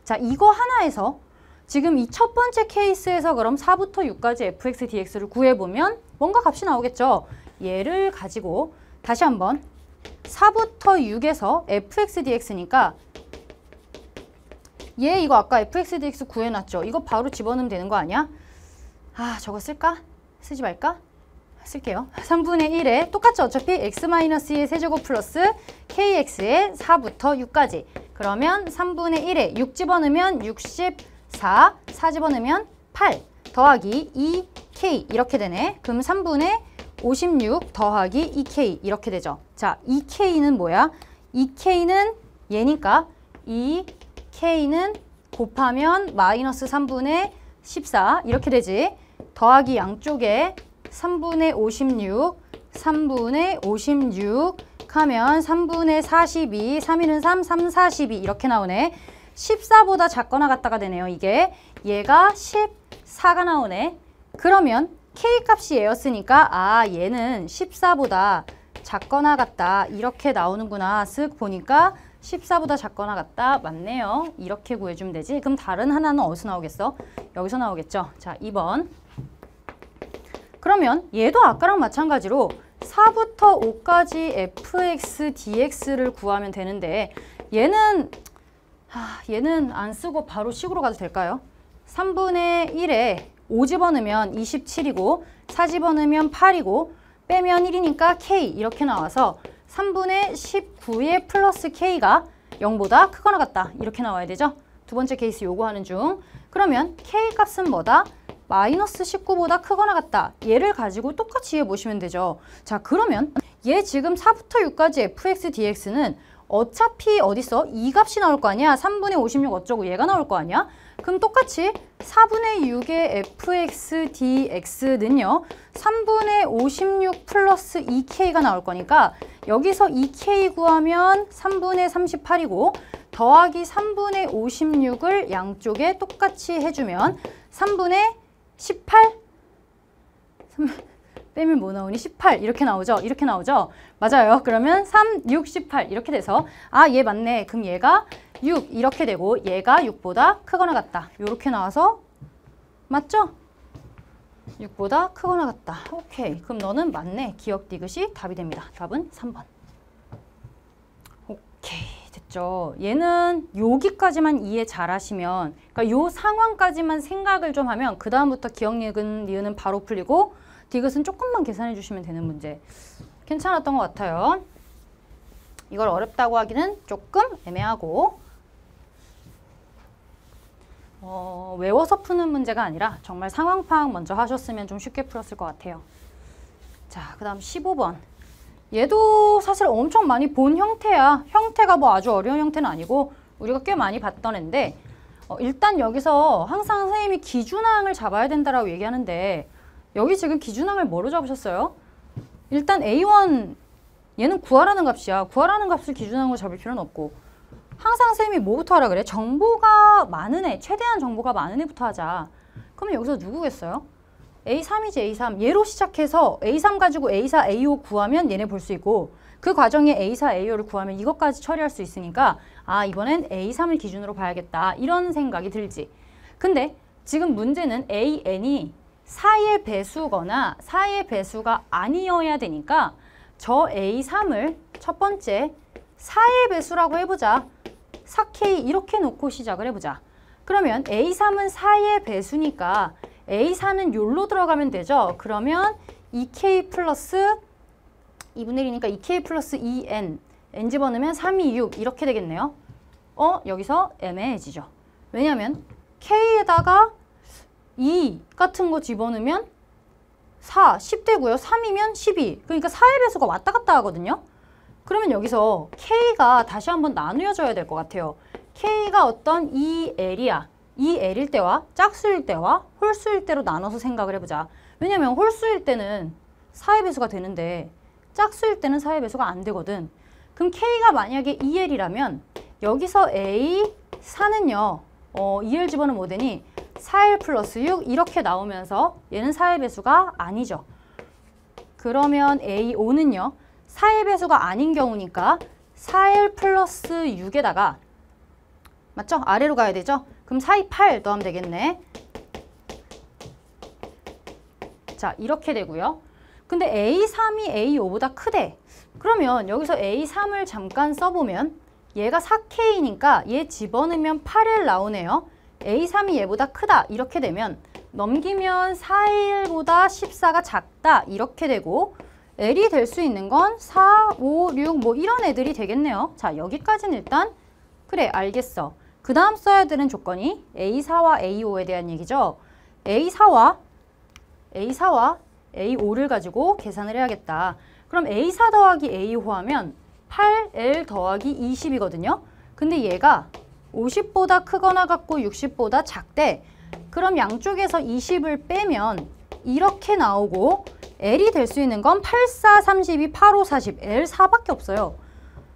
자, 이거 하나에서 지금 이 첫 번째 케이스에서 그럼 4부터 6까지 fx dx를 구해보면 뭔가 값이 나오겠죠. 얘를 가지고 다시 한번 4부터 6에서 fx dx니까 얘 이거 아까 fx dx 구해놨죠? 이거 바로 집어넣으면 되는 거 아니야? 아, 저거 쓸까? 쓰지 말까? 쓸게요. 3분의 1에 똑같죠? 어차피 x-2의 세제곱 플러스 kx의 4부터 6까지. 그러면 3분의 1에 6 집어넣으면 64, 4 집어넣으면 8 더하기 2k 이렇게 되네. 그럼 3분의 56 더하기 2k 이렇게 되죠. 자, 2k는 뭐야? 2k는 얘니까 2k는 곱하면 마이너스 3분의 14 이렇게 되지. 더하기 양쪽에 3분의 56, 3분의 56 하면 3분의 42, 3, 3, 3, 42 이렇게 나오네. 14보다 작거나 같다가 되네요. 이게 얘가 14가 나오네. 그러면 K값이 얘였으니까 아, 얘는 14보다 작거나 같다 이렇게 나오는구나. 쓱 보니까 14보다 작거나 같다. 맞네요. 이렇게 구해주면 되지. 그럼 다른 하나는 어디서 나오겠어? 여기서 나오겠죠. 자, 2번. 그러면 얘도 아까랑 마찬가지로 4부터 5까지 fx dx를 구하면 되는데 얘는 안 쓰고 바로 식으로 가도 될까요? 3분의 1에 5 집어넣으면 27이고 4 집어넣으면 8이고 빼면 1이니까 k 이렇게 나와서 3분의 19의 플러스 k가 0보다 크거나 같다. 이렇게 나와야 되죠? 두 번째 케이스 요구하는 중. 그러면 k 값은 뭐다? 마이너스 19보다 크거나 같다. 얘를 가지고 똑같이 해보시면 되죠. 자, 그러면 얘 지금 4부터 6까지 fx dx는 어차피 어딨어? 이 값이 나올 거 아니야? 3분의 56 어쩌고 얘가 나올 거 아니야? 그럼 똑같이 4분의 6의 fx dx는요. 3분의 56 플러스 2k가 나올 거니까 여기서 2k 구하면 3분의 38이고 더하기 3분의 56을 양쪽에 똑같이 해주면 3분의 18? 빼면 뭐 나오니? 18 이렇게 나오죠? 이렇게 나오죠? 맞아요. 그러면 3, 6, 18 이렇게 돼서 아, 얘 맞네. 그럼 얘가 6 이렇게 되고 얘가 6보다 크거나 같다. 이렇게 나와서 맞죠? 6보다 크거나 같다. 오케이. 그럼 너는 맞네. 기억 디귿이 답이 됩니다. 답은 3번. 오케이. 됐죠? 얘는 여기까지만 이해 잘 하시면 그러니까 요 상황까지만 생각을 좀 하면 그 다음부터 기억 니은은 바로 풀리고 디귿은 조금만 계산해 주시면 되는 문제. 괜찮았던 것 같아요. 이걸 어렵다고 하기는 조금 애매하고 외워서 푸는 문제가 아니라 정말 상황 파악 먼저 하셨으면 좀 쉽게 풀었을 것 같아요. 자, 그 다음 15번. 얘도 사실 엄청 많이 본 형태야. 형태가 뭐 아주 어려운 형태는 아니고 우리가 꽤 많이 봤던 앤데 일단 여기서 항상 선생님이 기준항을 잡아야 된다라고 얘기하는데 여기 지금 기준항을 뭐로 잡으셨어요? 일단 A1 얘는 구하라는 값이야. 구하라는 값을 기준항으로 잡을 필요는 없고 항상 선생님이 뭐부터 하라 그래? 정보가 많은 애, 최대한 정보가 많은 애부터 하자. 그러면 여기서 누구겠어요? A3이지 A3. 얘로 시작해서 A3 가지고 A4, A5 구하면 얘네 볼 수 있고 그 과정에 A4, A5를 구하면 이것까지 처리할 수 있으니까 아, 이번엔 A3을 기준으로 봐야겠다. 이런 생각이 들지. 근데 지금 문제는 AN이 4의 배수거나 4의 배수가 아니어야 되니까 저 A3을 첫 번째 4의 배수라고 해보자. 4K 이렇게 놓고 시작을 해보자. 그러면 A3은 4의 배수니까 A4는 요로 들어가면 되죠. 그러면 2K 플러스 2분의 1이니까 2K 플러스 2N N 집어넣으면 3, 2, 6 이렇게 되겠네요. 여기서 애매해지죠. 왜냐면 K에다가 2 같은 거 집어넣으면 4, 10 되고요. 3이면 12. 그러니까 4의 배수가 왔다 갔다 하거든요. 그러면 여기서 K가 다시 한번 나누어져야 될 것 같아요. K가 어떤 EL이야. EL일 때와 짝수일 때와 홀수일 때로 나눠서 생각을 해보자. 왜냐면 홀수일 때는 4의 배수가 되는데 짝수일 때는 4의 배수가 안 되거든. 그럼 K가 만약에 EL이라면 여기서 A4는요. 2L 집어넣으면 뭐 되니? 4L 플러스 6 이렇게 나오면서 얘는 4의 배수가 아니죠. 그러면 A5는요. 4의 배수가 아닌 경우니까 4L 플러스 6에다가 맞죠? 아래로 가야 되죠? 그럼 4, 2, 8 더하면 되겠네. 자, 이렇게 되고요. 근데 A3이 A5보다 크대. 그러면 여기서 A3을 잠깐 써보면 얘가 4K니까 얘 집어넣으면 8L 나오네요. A3이 얘보다 크다 이렇게 되면 넘기면 4L보다 14가 작다 이렇게 되고 L이 될 수 있는 건 4, 5, 6 뭐 이런 애들이 되겠네요. 자, 여기까지는 일단 그래 알겠어. 그 다음 써야 되는 조건이 A4와 A5에 대한 얘기죠. A4와 A5를 가지고 계산을 해야겠다. 그럼 A4 더하기 A5 하면 8L 더하기 20이거든요. 근데 얘가 50보다 크거나 같고 60보다 작대. 그럼 양쪽에서 20을 빼면 이렇게 나오고 L이 될 수 있는 건 8, 4, 32, 8, 5, 40, L 4밖에 없어요.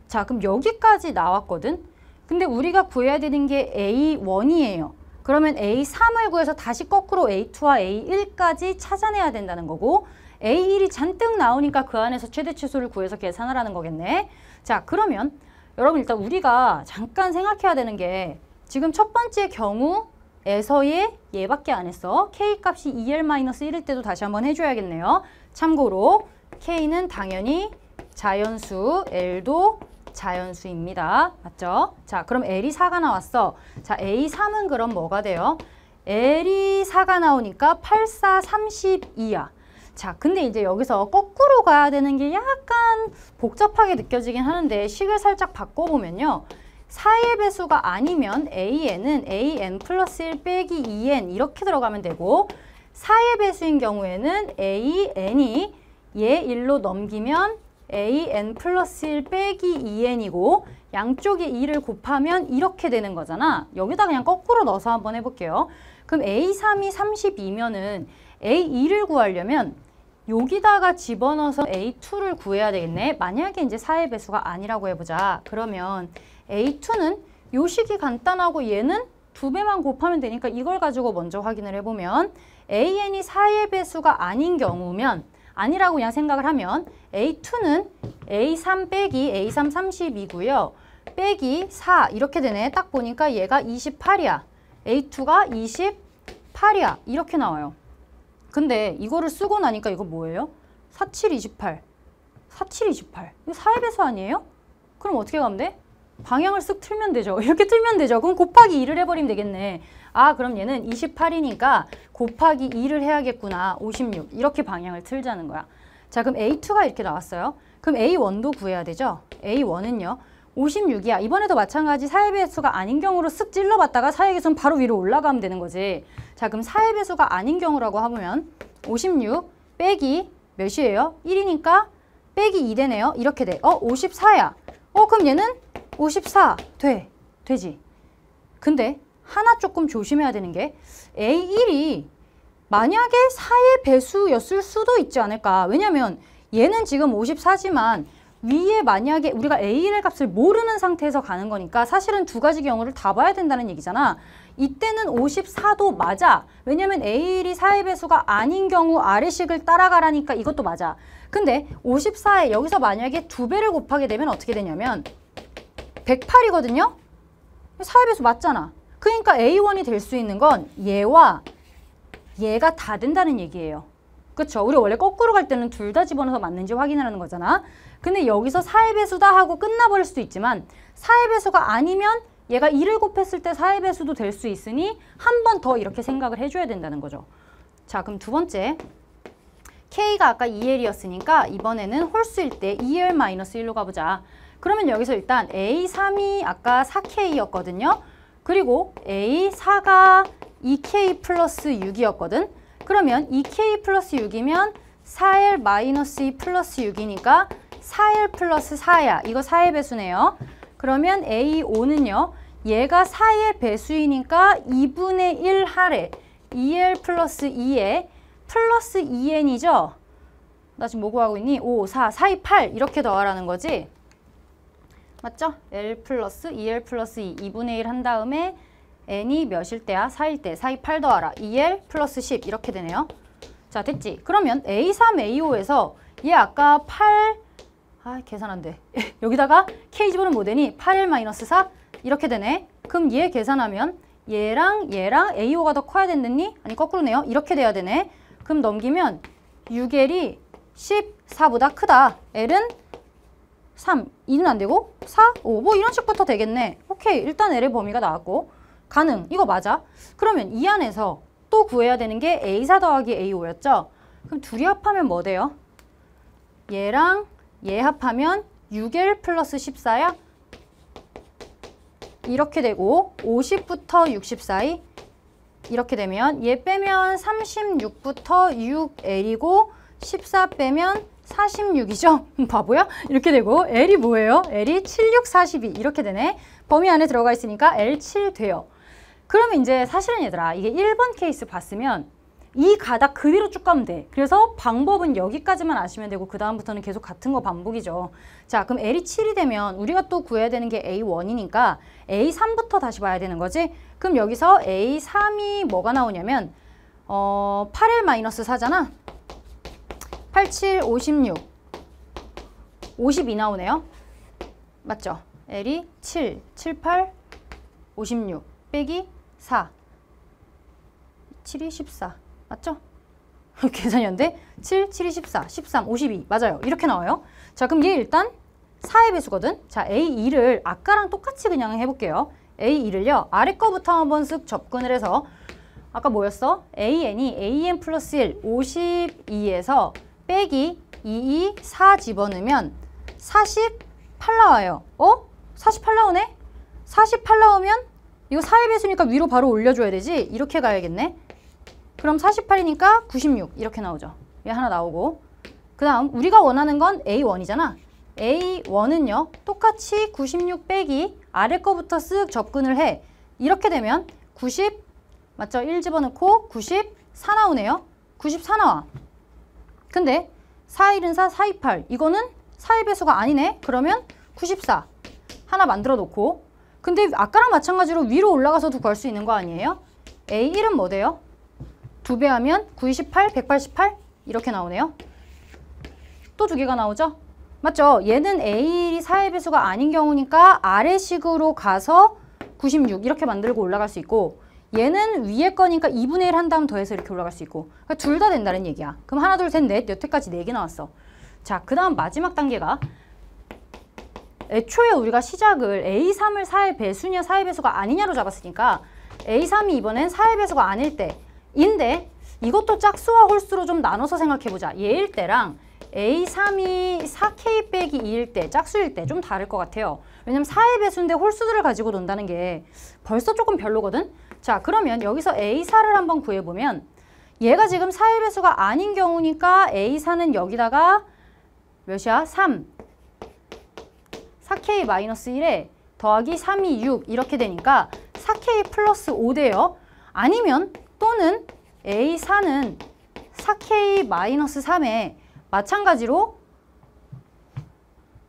자, 그럼 여기까지 나왔거든. 근데 우리가 구해야 되는 게 A1이에요. 그러면 A3을 구해서 다시 거꾸로 A2와 A1까지 찾아내야 된다는 거고 A1이 잔뜩 나오니까 그 안에서 최대치수를 구해서 계산하라는 거겠네. 자, 그러면 여러분 일단 우리가 잠깐 생각해야 되는 게 지금 첫 번째 경우에서의 얘밖에 안 했어. K값이 2L-1일 때도 다시 한번 해줘야겠네요. 참고로 K는 당연히 자연수, L도 자연수입니다. 맞죠? 자, 그럼 L이 4가 나왔어. 자, A3은 그럼 뭐가 돼요? L이 4가 나오니까 8, 4, 32야. 자, 근데 이제 여기서 거꾸로 가야 되는 게 약간 복잡하게 느껴지긴 하는데 식을 살짝 바꿔보면요. 4의 배수가 아니면 AN은 AN 플러스 1 빼기 2N 이렇게 들어가면 되고 4의 배수인 경우에는 AN이 얘 1로 넘기면 AN 플러스 1 빼기 2N이고 양쪽에 2를 곱하면 이렇게 되는 거잖아. 여기다 그냥 거꾸로 넣어서 한번 해볼게요. 그럼 A3이 32면은 A2를 구하려면 여기다가 집어넣어서 A2를 구해야 되겠네. 만약에 이제 4의 배수가 아니라고 해보자. 그러면 A2는 요 식이 간단하고 얘는 2배만 곱하면 되니까 이걸 가지고 먼저 확인을 해보면 AN이 4의 배수가 아닌 경우면 아니라고 그냥 생각을 하면 A2는 A3 빼기 A3 32고요. 빼기 4 이렇게 되네. 딱 보니까 얘가 28이야. A2가 28이야. 이렇게 나와요. 근데 이거를 쓰고 나니까 이거 뭐예요? 47, 28. 47, 28. 이거 4의 배수 아니에요? 그럼 어떻게 가면 돼? 방향을 쓱 틀면 되죠. 이렇게 틀면 되죠. 그럼 곱하기 2를 해버리면 되겠네. 아, 그럼 얘는 28이니까 곱하기 2를 해야겠구나. 56. 이렇게 방향을 틀자는 거야. 자, 그럼 A2가 이렇게 나왔어요. 그럼 A1도 구해야 되죠. A1은요. 56이야. 이번에도 마찬가지 4의 배수가 아닌 경우로 쓱 찔러봤다가 4의 배수는 바로 위로 올라가면 되는 거지. 자, 그럼 4의 배수가 아닌 경우라고 하면 56 빼기 몇이에요? 1이니까 빼기 2 되네요. 이렇게 돼. 54야. 그럼 얘는 54 되지. 근데 하나 조금 조심해야 되는 게 A1이 만약에 4의 배수였을 수도 있지 않을까. 왜냐면 얘는 지금 54지만 위에 만약에 우리가 A1의 값을 모르는 상태에서 가는 거니까 사실은 두 가지 경우를 다 봐야 된다는 얘기잖아. 이때는 54도 맞아. 왜냐면 A1이 4의 배수가 아닌 경우 아래식을 따라가라니까 이것도 맞아. 근데 54에 여기서 만약에 2배를 곱하게 되면 어떻게 되냐면 108이거든요? 4의 배수 맞잖아. 그러니까 A1이 될 수 있는 건 얘와 얘가 다 된다는 얘기예요. 그쵸? 우리 원래 거꾸로 갈 때는 둘 다 집어넣어서 맞는지 확인하는 거잖아. 근데 여기서 4의 배수다 하고 끝나버릴 수도 있지만 4의 배수가 아니면 얘가 2를 곱했을 때 4의 배수도 될 수 있으니 한 번 더 이렇게 생각을 해줘야 된다는 거죠. 자, 그럼 두 번째. K가 아까 2L이었으니까 이번에는 홀수일 때 2L-1로 가보자. 그러면 여기서 일단 A3이 아까 4K였거든요. 그리고 A4가 2K 플러스 6이었거든. 그러면 2K 플러스 6이면 4L-2 플러스 6이니까 4L 플러스 4야. 이거 4의 배수네요. 그러면 A5는요. 얘가 4의 배수이니까 2분의 1 하래. 2L 플러스 2에 플러스 2N이죠? 나 지금 뭐 구하고 있니? 5, 4, 4, 2, 8 이렇게 더하라는 거지? 맞죠? L 플러스 2L 플러스 2, 2분의 1 한 다음에 N이 몇일 때야? 4일 때. 4, 2, 8 더하라. 2L 플러스 10 이렇게 되네요. 자, 됐지? 그러면 A3, A5에서 얘 아까 8, 계산 안 돼. 여기다가 K 집어는 뭐 되니? 8L-4 이렇게 되네. 그럼 얘 계산하면 얘랑 A5가 더 커야 된다니? 아니, 거꾸로네요. 이렇게 돼야 되네. 그럼 넘기면 6L이 14보다 크다. L은 3, 2는 안 되고 4, 5, 뭐 이런 식부터 되겠네. 오케이, 일단 L의 범위가 나왔고 가능, 이거 맞아. 그러면 이 안에서 또 구해야 되는 게 A4 더하기 A5였죠? 그럼 둘이 합하면 뭐 돼요? 얘랑 얘 합하면 6L 플러스 14야? 이렇게 되고 50부터 60 사이 이렇게 되면 얘 빼면 36부터 6L이고 14 빼면 46이죠? 바보야? 이렇게 되고 L이 뭐예요? L이 7, 6, 42 이렇게 되네. 범위 안에 들어가 있으니까 L7 돼요. 그러면 이제 사실은 얘들아 이게 1번 케이스 봤으면 이 가닥 그대로 쭉 가면 돼. 그래서 방법은 여기까지만 아시면 되고 그 다음부터는 계속 같은 거 반복이죠. 자, 그럼 L이 7이 되면 우리가 또 구해야 되는 게 A1이니까 A3부터 다시 봐야 되는 거지. 그럼 여기서 A3이 뭐가 나오냐면 8L-4잖아. 8, 7, 56, 52 나오네요. 맞죠? L이 7, 7, 8, 56 빼기 4, 7이 14 맞죠? 계산이 안 돼? 7, 7이 14, 13, 52 맞아요. 이렇게 나와요. 자, 그럼 얘 일단 4의 배수거든? 자, A2를 아까랑 똑같이 그냥 해볼게요. A2를요. 아래 거부터 한번 쓱 접근을 해서 아까 뭐였어? AN이 AN 플러스 1, 52에서 빼기 22, 4 집어넣으면 48 나와요. 48 나오네? 48 나오면 이거 4의 배수니까 위로 바로 올려줘야 되지? 이렇게 가야겠네. 그럼 48이니까 96 이렇게 나오죠. 얘 하나 나오고 그 다음 우리가 원하는 건 A1이잖아. A1은요. 똑같이 96 빼기 아래 거부터 쓱 접근을 해. 이렇게 되면 90 맞죠? 1 집어넣고 94 나오네요. 94 나와. 근데 4, 1은 4, 4, 2, 8 이거는 4의 배수가 아니네. 그러면 94 하나 만들어 놓고 근데 아까랑 마찬가지로 위로 올라가서도 구할 수 있는 거 아니에요? A1은 뭐 돼요? 2배 하면 98, 188 이렇게 나오네요. 또 두 개가 나오죠? 맞죠? 얘는 A1이 4의 배수가 아닌 경우니까 아래식으로 가서 96 이렇게 만들고 올라갈 수 있고 얘는 위에 거니까 2분의 1 한 다음 더해서 이렇게 올라갈 수 있고 그러니까 둘 다 된다는 얘기야. 그럼 하나, 둘, 셋, 넷 여태까지 4개 나왔어. 자, 그 다음 마지막 단계가 애초에 우리가 시작을 A3을 4의 배수냐 4의 배수가 아니냐로 잡았으니까 A3이 이번엔 4의 배수가 아닐 때인데 이것도 짝수와 홀수로 좀 나눠서 생각해보자. 얘일 때랑 A3이 4K 빼기 2일 때, 짝수일 때 좀 다를 것 같아요. 왜냐면 4의 배수인데 홀수들을 가지고 논다는 게 벌써 조금 별로거든? 자, 그러면 여기서 A4를 한번 구해보면 얘가 지금 4의 배수가 아닌 경우니까 A4는 여기다가 몇이야? 3. 4K-1에 더하기 3이 6 이렇게 되니까 4K 플러스 5 돼요. 아니면 또는 A4는 4K-3에 마찬가지로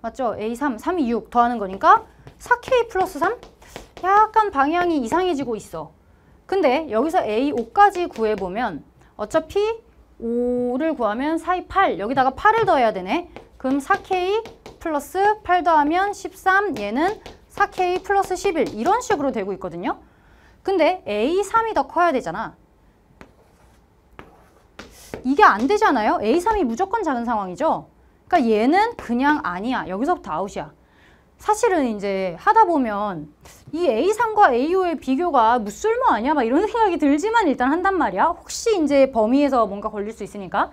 맞죠? A3, 3이 6 더하는 거니까 4K 플러스 3? 약간 방향이 이상해지고 있어. 근데 여기서 A5까지 구해보면 어차피 5를 구하면 4, 2, 8 여기다가 8을 더해야 되네. 그럼 4K 플러스 8 더하면 13 얘는 4K 플러스 11 이런 식으로 되고 있거든요. 근데 A3이 더 커야 되잖아. 이게 안 되잖아요. A3이 무조건 작은 상황이죠. 그러니까 얘는 그냥 아니야. 여기서부터 아웃이야. 사실은 이제 하다 보면 이 A3과 A5의 비교가 무쓸모 아니야? 막 이런 생각이 들지만 일단 한단 말이야. 혹시 이제 범위에서 뭔가 걸릴 수 있으니까.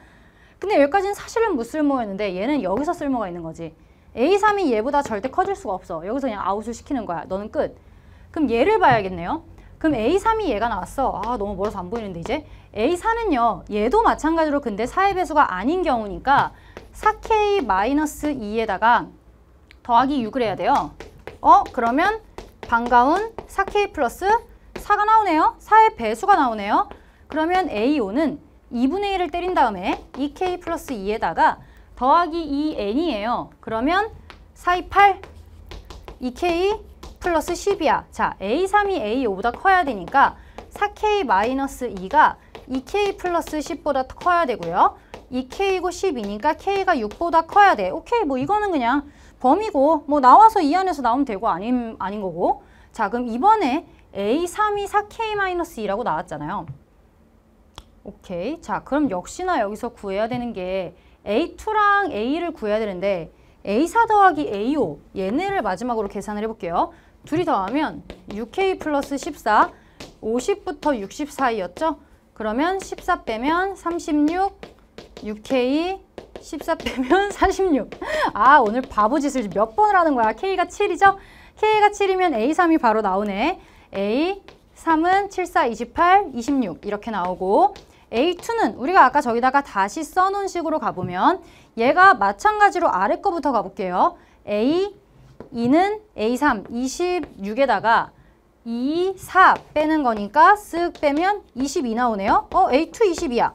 근데 여기까지는 사실은 무쓸모였는데 얘는 여기서 쓸모가 있는 거지. A3이 얘보다 절대 커질 수가 없어. 여기서 그냥 아웃을 시키는 거야. 너는 끝. 그럼 얘를 봐야겠네요. 그럼 A3이 얘가 나왔어. 아, 너무 멀어서 안 보이는데 이제. A4는요. 얘도 마찬가지로 근데 4의 배수가 아닌 경우니까 4K-2에다가 더하기 6을 해야 돼요. 그러면 반가운 4K 플러스 4가 나오네요. 4의 배수가 나오네요. 그러면 A5는 2분의 1을 때린 다음에 2K 플러스 2에다가 더하기 2N이에요. 그러면 4, 2, 8, 2K 플러스 10이야. 자, A3이 A5보다 커야 되니까 4K-2가 2K 플러스 10보다 커야 되고요. 2K이고 10이니까 K가 6보다 커야 돼. 오케이, 뭐 이거는 그냥 범위고 뭐 나와서 이 안에서 나오면 되고 아닌 거고. 자, 그럼 이번에 A3이 4K-2라고 나왔잖아요. 오케이. 자, 그럼 역시나 여기서 구해야 되는 게 A2랑 A를 구해야 되는데 A4 더하기 A5 얘네를 마지막으로 계산을 해볼게요. 둘이 더하면 6K 플러스 14 50부터 60 사이였죠? 그러면 14 빼면 36 6K 14 빼면 46 아 오늘 바보짓을 몇 번을 하는 거야. K가 7이죠? K가 7이면 A3이 바로 나오네. A3은 7, 4, 28, 26 이렇게 나오고 A2는 우리가 아까 저기다가 다시 써놓은 식으로 가보면 얘가 마찬가지로 아래 거부터 가볼게요. A2는 A3 26에다가 2, 4 빼는 거니까 쓱 빼면 22 나오네요. A2 22야.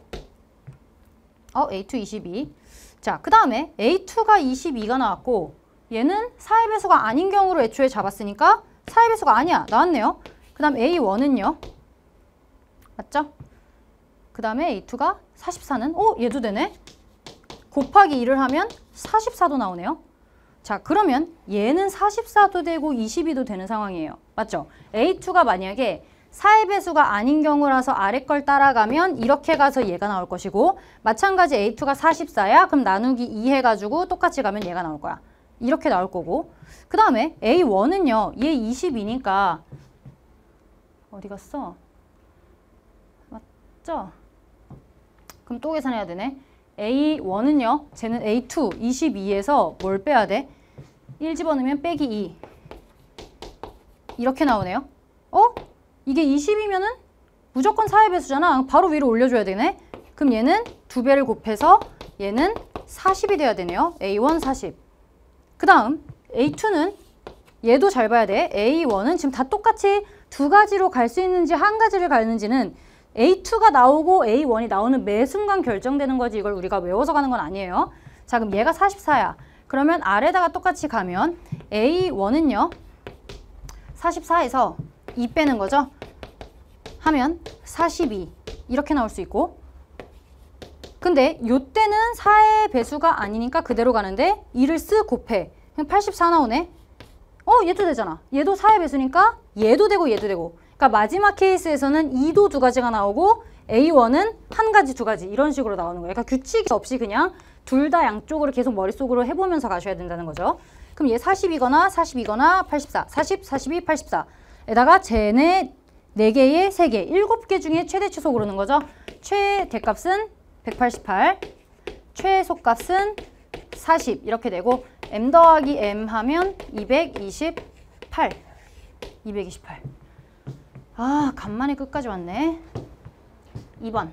A2 22. 자, 그 다음에 A2가 22가 나왔고 얘는 4의 배수가 아닌 경우로 애초에 잡았으니까 4의 배수가 아니야. 나왔네요. 그 다음 A1은요. 맞죠? 그 다음에 A2가 44는 얘도 되네. 곱하기 2를 하면 44도 나오네요. 자, 그러면 얘는 44도 되고 22도 되는 상황이에요. 맞죠? A2가 만약에 4의 배수가 아닌 경우라서 아래 걸 따라가면 이렇게 가서 얘가 나올 것이고 마찬가지 A2가 44야? 그럼 나누기 2 해가지고 똑같이 가면 얘가 나올 거야. 이렇게 나올 거고 그 다음에 A1은요. 얘 22니까 어디 갔어? 맞죠? 그럼 또 계산해야 되네. A1은요. 쟤는 A2 22에서 뭘 빼야 돼? 1 집어넣으면 빼기 2 이렇게 나오네요. 이게 20이면은 무조건 4의 배수잖아. 바로 위로 올려줘야 되네. 그럼 얘는 2배를 곱해서 얘는 40이 돼야 되네요. A1 40. 그 다음 A2는 얘도 잘 봐야 돼. A1은 지금 다 똑같이 두 가지로 갈 수 있는지 한 가지를 가는지는 A2가 나오고 A1이 나오는 매 순간 결정되는 거지 이걸 우리가 외워서 가는 건 아니에요. 자, 그럼 얘가 44야. 그러면 아래다가 똑같이 가면 A1은요. 44에서 2 빼는 거죠. 하면 42 이렇게 나올 수 있고 근데 요때는 4의 배수가 아니니까 그대로 가는데 2를 쓱 곱해. 그냥 84 나오네. 얘도 되잖아. 얘도 4의 배수니까 얘도 되고 얘도 되고 그러니까 마지막 케이스에서는 2도 두 가지가 나오고 A1은 한 가지 두 가지 이런 식으로 나오는 거예요. 그러니까 규칙이 없이 그냥 둘 다 양쪽으로 계속 머릿속으로 해보면서 가셔야 된다는 거죠. 그럼 얘 40이거나 42거나 84, 40, 42, 84에다가 쟤네 4개에 3개, 7개 중에 최대 최소 고르는 거죠. 최대값은 188, 최소값은 40 이렇게 되고 M 더하기 M 하면 228. 아, 간만에 끝까지 왔네. 2번.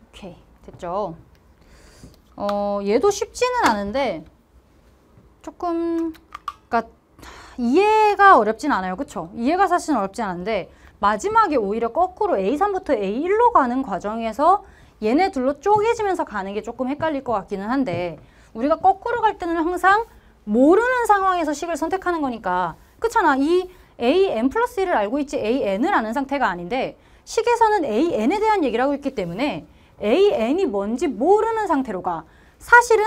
오케이, 됐죠? 얘도 쉽지는 않은데 조금 그러니까 이해가 어렵진 않아요. 그쵸? 이해가 사실은 어렵진 않은데 마지막에 오히려 거꾸로 A3부터 A1로 가는 과정에서 얘네 둘로 쪼개지면서 가는 게 조금 헷갈릴 것 같기는 한데 우리가 거꾸로 갈 때는 항상 모르는 상황에서 식을 선택하는 거니까 그렇잖아. 이 AN 플러스 1을 알고 있지 AN을 아는 상태가 아닌데 식에서는 AN에 대한 얘기를 하고 있기 때문에 AN이 뭔지 모르는 상태로 가. 사실은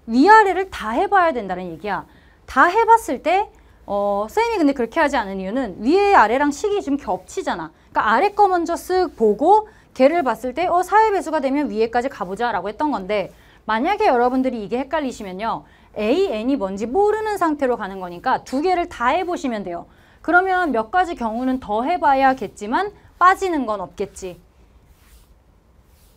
위아래를 다 해봐야 된다는 얘기야. 다 해봤을 때 쌤이 근데 그렇게 하지 않은 이유는 위에 아래랑 식이 좀 겹치잖아. 그러니까 아래 거 먼저 쓱 보고 걔를 봤을 때 4의 배수가 되면 위에까지 가보자 라고 했던 건데 만약에 여러분들이 이게 헷갈리시면요. AN이 뭔지 모르는 상태로 가는 거니까 두 개를 다 해보시면 돼요. 그러면 몇 가지 경우는 더 해봐야겠지만 빠지는 건 없겠지.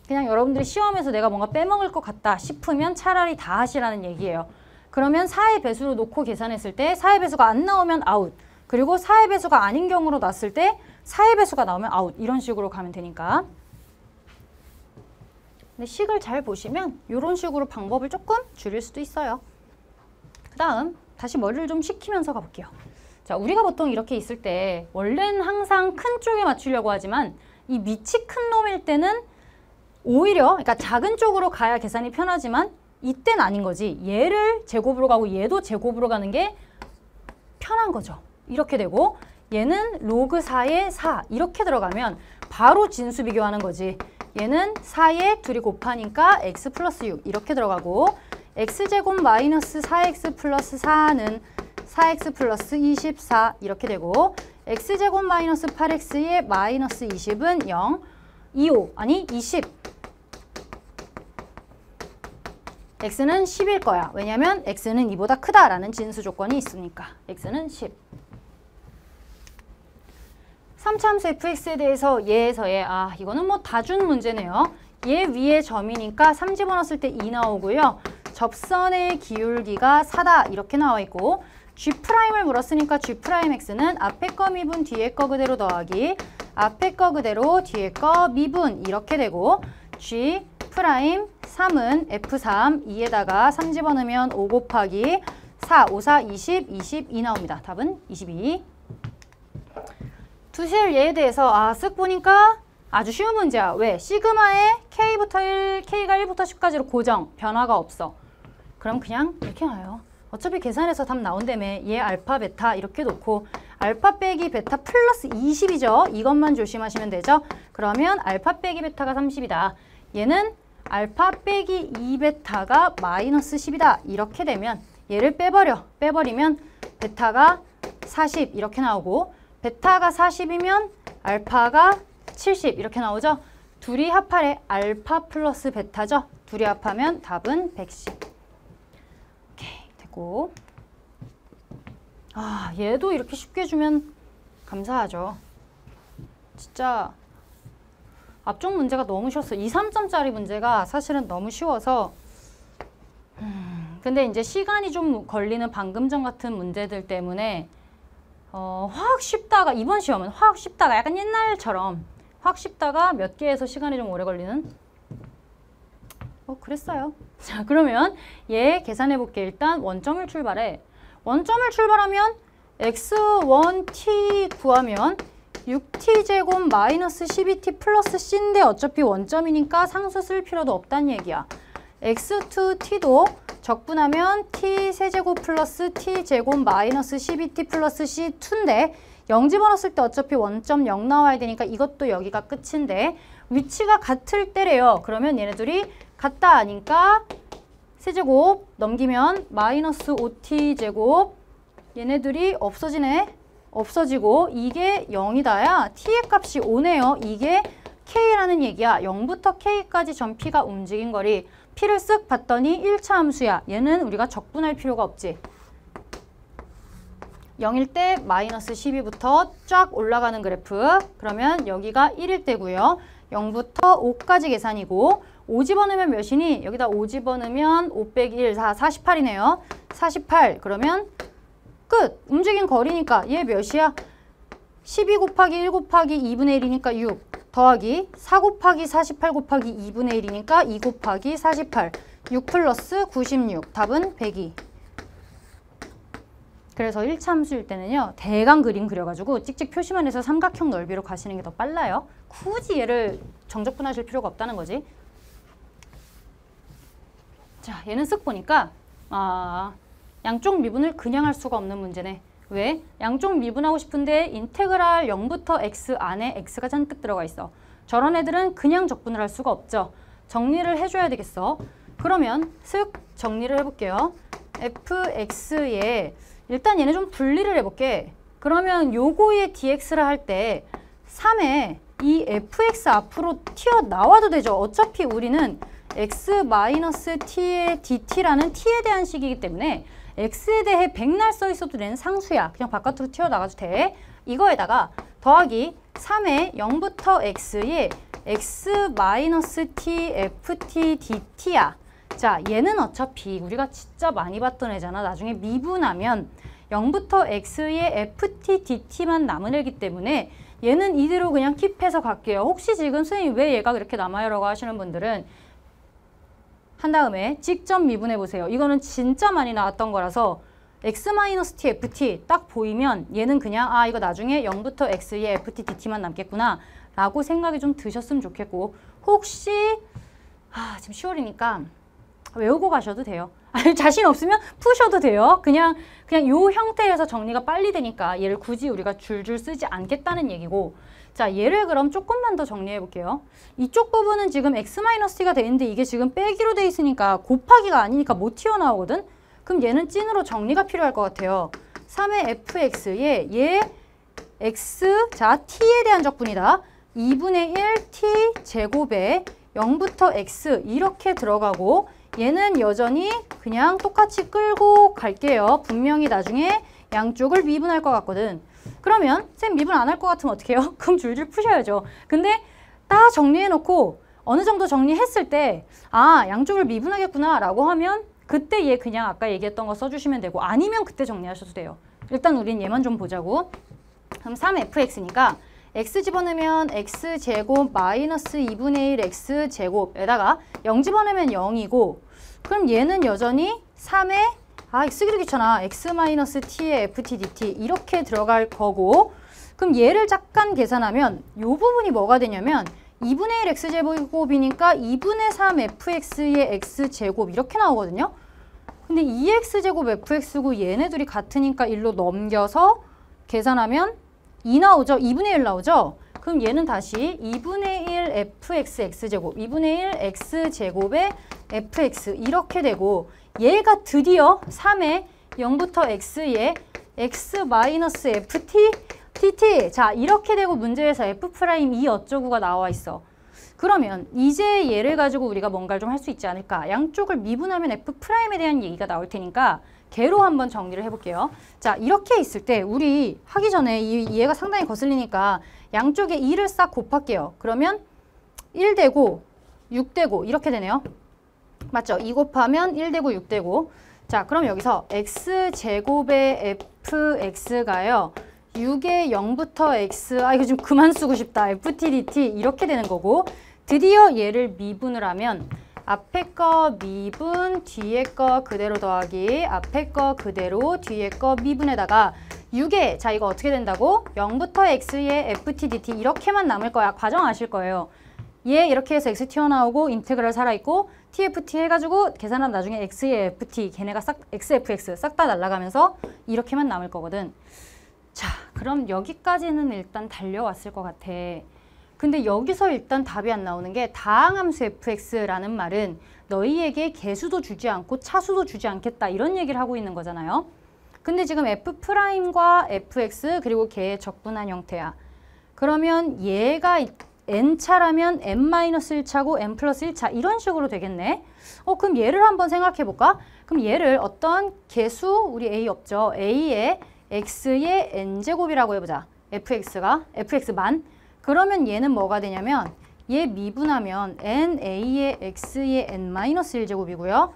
그냥 여러분들이 시험에서 내가 뭔가 빼먹을 것 같다 싶으면 차라리 다 하시라는 얘기예요. 그러면 4의 배수로 놓고 계산했을 때 4의 배수가 안 나오면 아웃. 그리고 4의 배수가 아닌 경우로 놨을 때 4의 배수가 나오면 아웃. 이런 식으로 가면 되니까. 근데 식을 잘 보시면 이런 식으로 방법을 조금 줄일 수도 있어요. 그 다음 다시 머리를 좀 식히면서 가볼게요. 자, 우리가 보통 이렇게 있을 때 원래는 항상 큰 쪽에 맞추려고 하지만 이 밑이 큰 놈일 때는 오히려 그러니까 작은 쪽으로 가야 계산이 편하지만 이때는 아닌 거지. 얘를 제곱으로 가고 얘도 제곱으로 가는 게 편한 거죠. 이렇게 되고 얘는 로그 4에 4 이렇게 들어가면 바로 진수 비교하는 거지. 얘는 4에 둘이 곱하니까 x 플러스 6 이렇게 들어가고 x제곱 마이너스 4x 플러스 4는 4x 플러스 24 이렇게 되고 x제곱 마이너스 8x의 마이너스 20은 0, 25 아니 20 x는 10일 거야. 왜냐면 x는 2보다 크다라는 진수 조건이 있으니까. x는 10. 3차함수 fx에 대해서 얘에서의 이거는 뭐 다 준 문제네요. 얘 위에 점이니까 3 집어넣었을 때 2 나오고요. 접선의 기울기가 4다 이렇게 나와 있고 G'을 물었으니까 G'x는 앞에 거 미분 뒤에 거 그대로 더하기 앞에 거 그대로 뒤에 거 미분 이렇게 되고 G'3은 F3 2에다가 3 집어넣으면 5 곱하기 4, 5, 4, 20, 22 나옵니다. 답은 22. 두실 얘에 대해서 쓱 보니까 아주 쉬운 문제야. 왜? 시그마에 K부터 1, K가 1부터 10까지로 고정, 변화가 없어. 그럼 그냥 이렇게 나와요. 어차피 계산해서 답 나온다며 얘 알파, 베타 이렇게 놓고 알파 빼기 베타 플러스 20이죠. 이것만 조심하시면 되죠. 그러면 알파 빼기 베타가 30이다. 얘는 알파 빼기 2베타가 마이너스 10이다. 이렇게 되면 얘를 빼버리면 베타가 40 이렇게 나오고 베타가 40이면 알파가 70 이렇게 나오죠. 둘이 합하래 알파 플러스 베타죠. 둘이 합하면 답은 110. 오케이, 됐고. 얘도 이렇게 쉽게 주면 감사하죠. 진짜 앞쪽 문제가 너무 쉬웠어. 2, 3점짜리 문제가 사실은 너무 쉬워서 근데 이제 시간이 좀 걸리는 방금 전 같은 문제들 때문에 화학 쉽다가 이번 시험은 화학 쉽다가 약간 옛날처럼 화학 쉽다가 몇 개에서 시간이 좀 오래 걸리는 그랬어요. 자, 그러면 얘 계산해 볼게. 일단 원점을 출발해. 원점을 출발하면 x1t 구하면 6t제곱 마이너스 12t 플러스 c인데 어차피 원점이니까 상수 쓸 필요도 없다는 얘기야. x2t도 적분하면 t 세제곱 플러스 t제곱 마이너스 12t 플러스 c2인데 0 집어넣었을 때 어차피 원점 0 나와야 되니까 이것도 여기가 끝인데 위치가 같을 때래요. 그러면 얘네들이 같다 하니까 세제곱 넘기면 마이너스 5t제곱 얘네들이 없어지네. 없어지고 이게 0이다야 t의 값이 5네요. 이게 k라는 얘기야. 0부터 k까지 전 p가 움직인 거리. p를 쓱 봤더니 1차 함수야. 얘는 우리가 적분할 필요가 없지. 0일 때 마이너스 12부터 쫙 올라가는 그래프. 그러면 여기가 1일 때고요. 0부터 5까지 계산이고 5 집어넣으면 몇이니? 여기다 5 집어넣으면 5 빼기 1, 4, 48이네요. 48. 그러면 끝! 움직인 거리니까 얘 몇이야? 12 곱하기 1 곱하기 2분의 1이니까 6 더하기 4 곱하기 48 곱하기 2분의 1이니까 2 곱하기 48 6 플러스 96 답은 102. 그래서 1차 함수일 때는요. 대강 그림 그려가지고 찍찍 표시만 해서 삼각형 넓이로 가시는 게 더 빨라요. 굳이 얘를 정적분하실 필요가 없다는 거지. 자, 얘는 쓱 보니까 양쪽 미분을 그냥 할 수가 없는 문제네. 왜? 양쪽 미분하고 싶은데 인테그랄 0부터 x 안에 x가 잔뜩 들어가 있어. 저런 애들은 그냥 적분을 할 수가 없죠. 정리를 해줘야 되겠어. 그러면 쓱 정리를 해볼게요. fx에 일단 얘네 좀 분리를 해볼게. 그러면 요거의 dx를 할 때 3에 이 fx 앞으로 튀어나와도 되죠. 어차피 우리는 x-t의 dt라는 t에 대한 식이기 때문에 x에 대해 백날 써 있어도 되는 상수야. 그냥 바깥으로 튀어나가도 돼. 이거에다가 더하기 3의 0부터 x에 x-t ft dt야. 자, 얘는 어차피 우리가 진짜 많이 봤던 애잖아. 나중에 미분하면 0부터 x의 ft dt만 남은 애기 때문에 얘는 이대로 그냥 킵해서 갈게요. 혹시 지금 선생님 왜 얘가 그렇게 남아요? 라고 하시는 분들은 한 다음에 직접 미분해 보세요. 이거는 진짜 많이 나왔던 거라서 x-t ft 딱 보이면 얘는 그냥 이거 나중에 0부터 x의 ft dt만 남겠구나 라고 생각이 좀 드셨으면 좋겠고 혹시 지금 10월이니까 외우고 가셔도 돼요. 자신 없으면 푸셔도 돼요. 그냥 요 형태에서 정리가 빨리 되니까 얘를 굳이 우리가 줄줄 쓰지 않겠다는 얘기고 자, 얘를 그럼 조금만 더 정리해 볼게요. 이쪽 부분은 지금 x-t가 돼 있는데 이게 지금 빼기로 돼 있으니까 곱하기가 아니니까 못 튀어나오거든? 그럼 얘는 찐으로 정리가 필요할 것 같아요. 3의 fx에 얘 x, 자, t에 대한 적분이다. 2분의 1 t 제곱에 0부터 x 이렇게 들어가고 얘는 여전히 그냥 똑같이 끌고 갈게요. 분명히 나중에 양쪽을 미분할 것 같거든. 그러면 쌤 미분 안 할 것 같으면 어떻게 해요? 그럼 줄줄 푸셔야죠. 근데 딱 정리해놓고 어느 정도 정리했을 때 아, 양쪽을 미분하겠구나 라고 하면 그때 얘 그냥 아까 얘기했던 거 써주시면 되고 아니면 그때 정리하셔도 돼요. 일단 우린 얘만 좀 보자고. 그럼 3fx니까 x 집어넣으면 x제곱 마이너스 2분의 1 x제곱에다가 0 집어넣으면 0이고 그럼 얘는 여전히 3에 쓰기도 귀찮아. x 마이너스 t의 ft dt 이렇게 들어갈 거고 그럼 얘를 잠깐 계산하면 이 부분이 뭐가 되냐면 2분의 1 x제곱이니까 2분의 3 fx의 x제곱 이렇게 나오거든요. 근데 2x제곱 fx고 얘네 둘이 같으니까 1로 넘겨서 계산하면 2 나오죠? 2분의 1 나오죠? 그럼 얘는 다시 2분의 1 fx x제곱 2분의 1 x제곱의 fx 이렇게 되고 얘가 드디어 3에 0부터 x에 x 마이너스 ft dt 자 이렇게 되고 문제에서 f'2 어쩌고가 나와 있어. 그러면 이제 얘를 가지고 우리가 뭔가를 좀 할 수 있지 않을까. 양쪽을 미분하면 f'에 대한 얘기가 나올 테니까 개로 한번 정리를 해볼게요. 자 이렇게 있을 때 우리 하기 전에 얘가 상당히 거슬리니까 양쪽에 2를 싹 곱할게요. 그러면 1 되고 6 되고 이렇게 되네요. 맞죠? 2 곱하면 1 되고 6 되고 자 그럼 여기서 x제곱의 fx가요. 6에 0부터 x 이거 좀 그만 쓰고 싶다. ft dt 이렇게 되는 거고 드디어 얘를 미분을 하면 앞에 거 미분 뒤에 거 그대로 더하기 앞에 거 그대로 뒤에 거 미분에다가 6에 자 이거 어떻게 된다고? 0부터 x의 ft dt 이렇게만 남을 거야. 과정 아실 거예요. 얘 이렇게 해서 x 튀어나오고 인테그랄 살아있고 tft 해가지고 계산하면 나중에 x의 ft 걔네가 싹 xfx 싹 다 날아가면서 이렇게만 남을 거거든. 자 그럼 여기까지는 일단 달려왔을 것 같아. 근데 여기서 일단 답이 안 나오는 게 다항함수 fx라는 말은 너희에게 개수도 주지 않고 차수도 주지 않겠다 이런 얘기를 하고 있는 거잖아요. 근데 지금 f'과 fx 그리고 걔의 적분한 형태야. 그러면 얘가 n차라면 n-1차고 n 플러스 1차 이런 식으로 되겠네. 그럼 얘를 한번 생각해 볼까? 그럼 얘를 어떤 개수 우리 a 없죠. a의 x의 n제곱이라고 해보자. fx만. 그러면 얘는 뭐가 되냐면 얘 미분하면 na의 x의 n-1제곱이고요.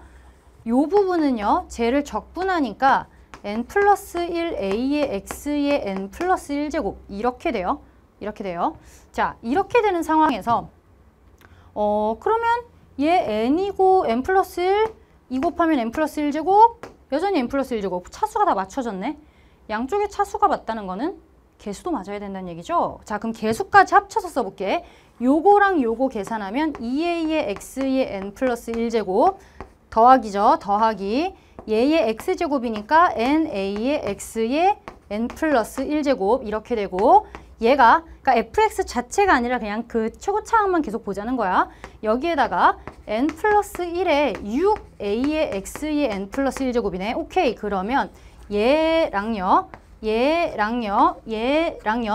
요 부분은요. 쟤를 적분하니까 n 플러스 1a의 x의 n 플러스 1제곱 이렇게 돼요. 이렇게 돼요. 자 이렇게 되는 상황에서 그러면 얘 n이고 n 플러스 1 2 곱하면 n 플러스 1제곱 여전히 n 플러스 1제곱 차수가 다 맞춰졌네. 양쪽의 차수가 맞다는 거는 개수도 맞아야 된다는 얘기죠. 자 그럼 개수까지 합쳐서 써볼게. 요거랑 요거 계산하면 2a의 x의 n 플러스 1제곱 더하기죠. 더하기 얘의 x제곱이니까 na의 x의 n 플러스 1제곱 이렇게 되고 얘가 그러니까 fx 자체가 아니라 그냥 그 최고차항만 계속 보자는 거야. 여기에다가 n 플러스 1에 6a의 x의 n 플러스 1제곱이네. 오케이 그러면 얘랑요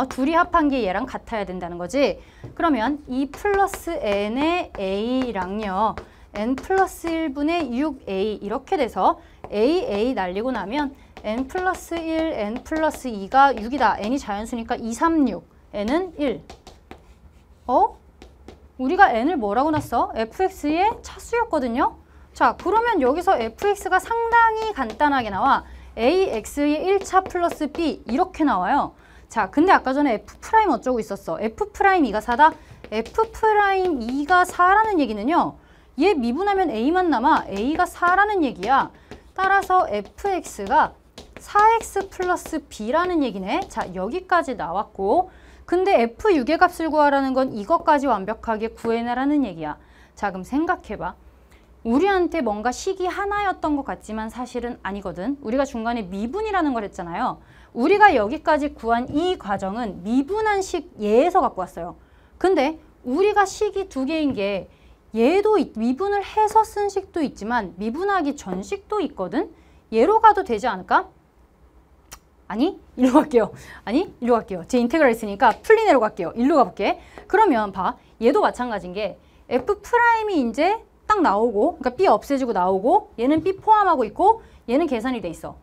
둘이 합한 게 얘랑 같아야 된다는 거지. 그러면 2 플러스 n의 a랑요 n 플러스 1분의 6a 이렇게 돼서 a 날리고 나면 n 플러스 1, n 플러스 2가 6이다. n이 자연수니까 2, 3, 6. n은 1. 우리가 n을 뭐라고 놨어? fx의 차수였거든요. 자, 그러면 여기서 fx가 상당히 간단하게 나와. ax의 1차 플러스 b 이렇게 나와요. 자, 근데 아까 전에 f' 어쩌고 있었어? f'2가 4다? f'2가 4라는 얘기는요. 얘 미분하면 a만 남아. a가 4라는 얘기야. 따라서 fx가 4x 플러스 b라는 얘기네. 자, 여기까지 나왔고 근데 f6의 값을 구하라는 건 이것까지 완벽하게 구해내라는 얘기야. 자, 그럼 생각해봐. 우리한테 뭔가 식이 하나였던 것 같지만 사실은 아니거든. 우리가 중간에 미분이라는 걸 했잖아요. 우리가 여기까지 구한 이 과정은 미분한 식 얘에서 갖고 왔어요. 근데 우리가 식이 두 개인 게 얘도 미분을 해서 쓴 식도 있지만 미분하기 전 식도 있거든. 얘로 가도 되지 않을까? 아니, 일로 갈게요. 아니, 일로 갈게요. 제 인테그랄 있으니까 풀린 애로 갈게요. 일로 가볼게. 그러면 봐. 얘도 마찬가지인 게 f'이 이제 딱 나오고, 그러니까 B 없애지고 나오고, 얘는 B 포함하고 있고, 얘는 계산이 돼 있어.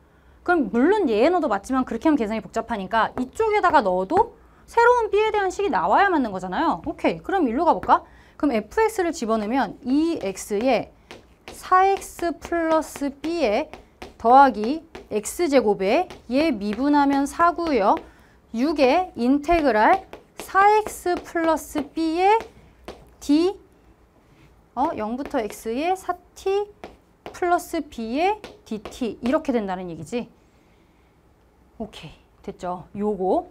그럼 물론 얘에 넣어도 맞지만 그렇게 하면 계산이 복잡하니까 이쪽에다가 넣어도 새로운 B에 대한 식이 나와야 맞는 거잖아요. 오케이, 그럼 일로 가볼까? 그럼 fx를 집어넣으면 2x에 4x 플러스 b에 더하기 x제곱에 얘 미분하면 4고요. 6에 인테그랄 4x 플러스 b에 d 0부터 x에 4t 플러스 b에 dt 이렇게 된다는 얘기지. 오케이, 됐죠? 요거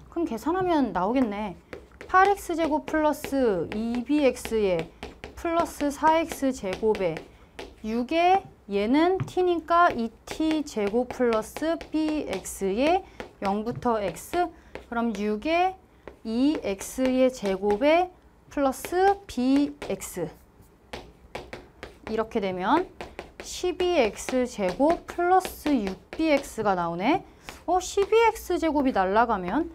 그럼 계산하면 나오겠네. 8x제곱 플러스 2bx에 플러스 4x제곱에 6에 얘는 t니까 2t제곱 플러스 bx에 0부터 x 그럼 6에 2x의 제곱에 플러스 bx 이렇게 되면 12x제곱 플러스 6bx가 나오네. 12x제곱이 날아가면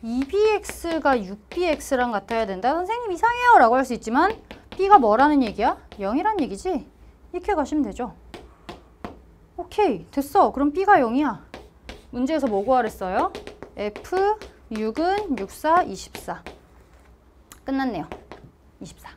2bx가 6bx랑 같아야 된다. 선생님 이상해요 라고 할 수 있지만 b가 뭐라는 얘기야? 0이란 얘기지? 이렇게 가시면 되죠. 오케이, 됐어. 그럼 b가 0이야. 문제에서 뭐 구하랬어요? f 6은 6, 4, 24. 끝났네요. 24.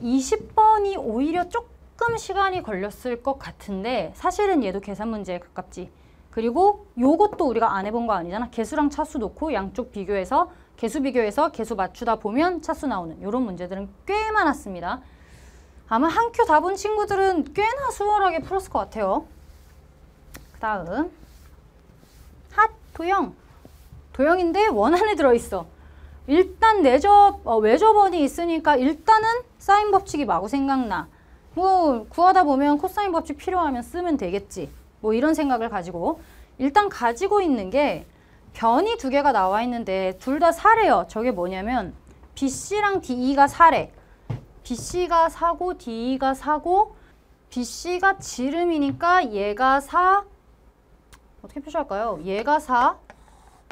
20번이 오히려 조금 시간이 걸렸을 것 같은데 사실은 얘도 계산 문제에 가깝지. 그리고 요것도 우리가 안 해본 거 아니잖아. 개수랑 차수 놓고 양쪽 비교해서 개수 비교해서 개수 맞추다 보면 차수 나오는 이런 문제들은 꽤 많았습니다. 아마 한 큐 다 본 친구들은 꽤나 수월하게 풀었을 것 같아요. 그 다음 핫! 도형! 도형인데 원 안에 들어있어. 일단 외접원이 있으니까 일단은 사인 법칙이 마구 생각나. 뭐 구하다 보면 코사인 법칙 필요하면 쓰면 되겠지. 뭐 이런 생각을 가지고 일단 가지고 있는 게 변이 두 개가 나와 있는데 둘 다 4래요. 저게 뭐냐면 BC랑 DE가 4래. BC가 4고 DE가 4고 BC가 지름이니까 얘가 4 어떻게 표시할까요? 얘가 4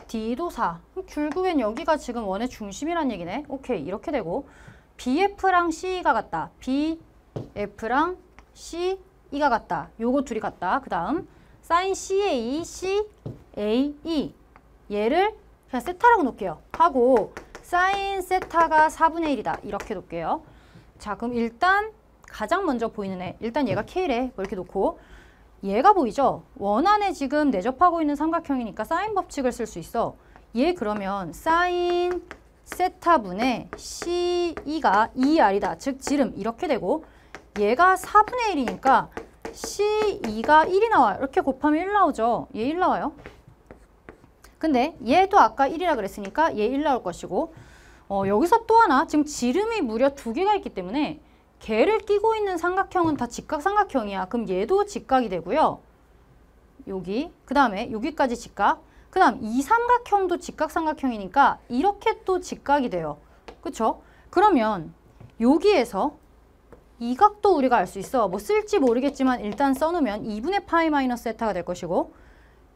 D도 4. 결국엔 여기가 지금 원의 중심이란 얘기네. 오케이, 이렇게 되고 BF랑 CE가 같다. BF랑 CE가 같다. 요거 둘이 같다. 그 다음 sin CA, CAE 얘를 그냥 세타라고 놓을게요. 하고 sin 세타가 4분의 1이다. 이렇게 놓을게요. 자, 그럼 일단 가장 먼저 보이는 애. 일단 얘가 K래. 뭐 이렇게 놓고 얘가 보이죠? 원 안에 지금 내접하고 있는 삼각형이니까 사인 법칙을 쓸 수 있어. 얘 그러면 사인 세타분의 CE가 2R이다. 즉 지름 이렇게 되고 얘가 4분의 1이니까 CE가 1이 나와요. 이렇게 곱하면 1 나오죠. 얘 1 나와요. 근데 얘도 아까 1이라 그랬으니까 얘 1 나올 것이고 여기서 또 하나 지금 지름이 무려 2개가 있기 때문에 걔를 끼고 있는 삼각형은 다 직각삼각형이야. 그럼 얘도 직각이 되고요. 여기, 그 다음에 여기까지 직각. 그 다음 이 삼각형도 직각삼각형이니까 이렇게 또 직각이 돼요. 그쵸? 그러면 여기에서 이 각도 우리가 알 수 있어. 뭐 쓸지 모르겠지만 일단 써놓으면 2분의 파이 마이너스 세타가 될 것이고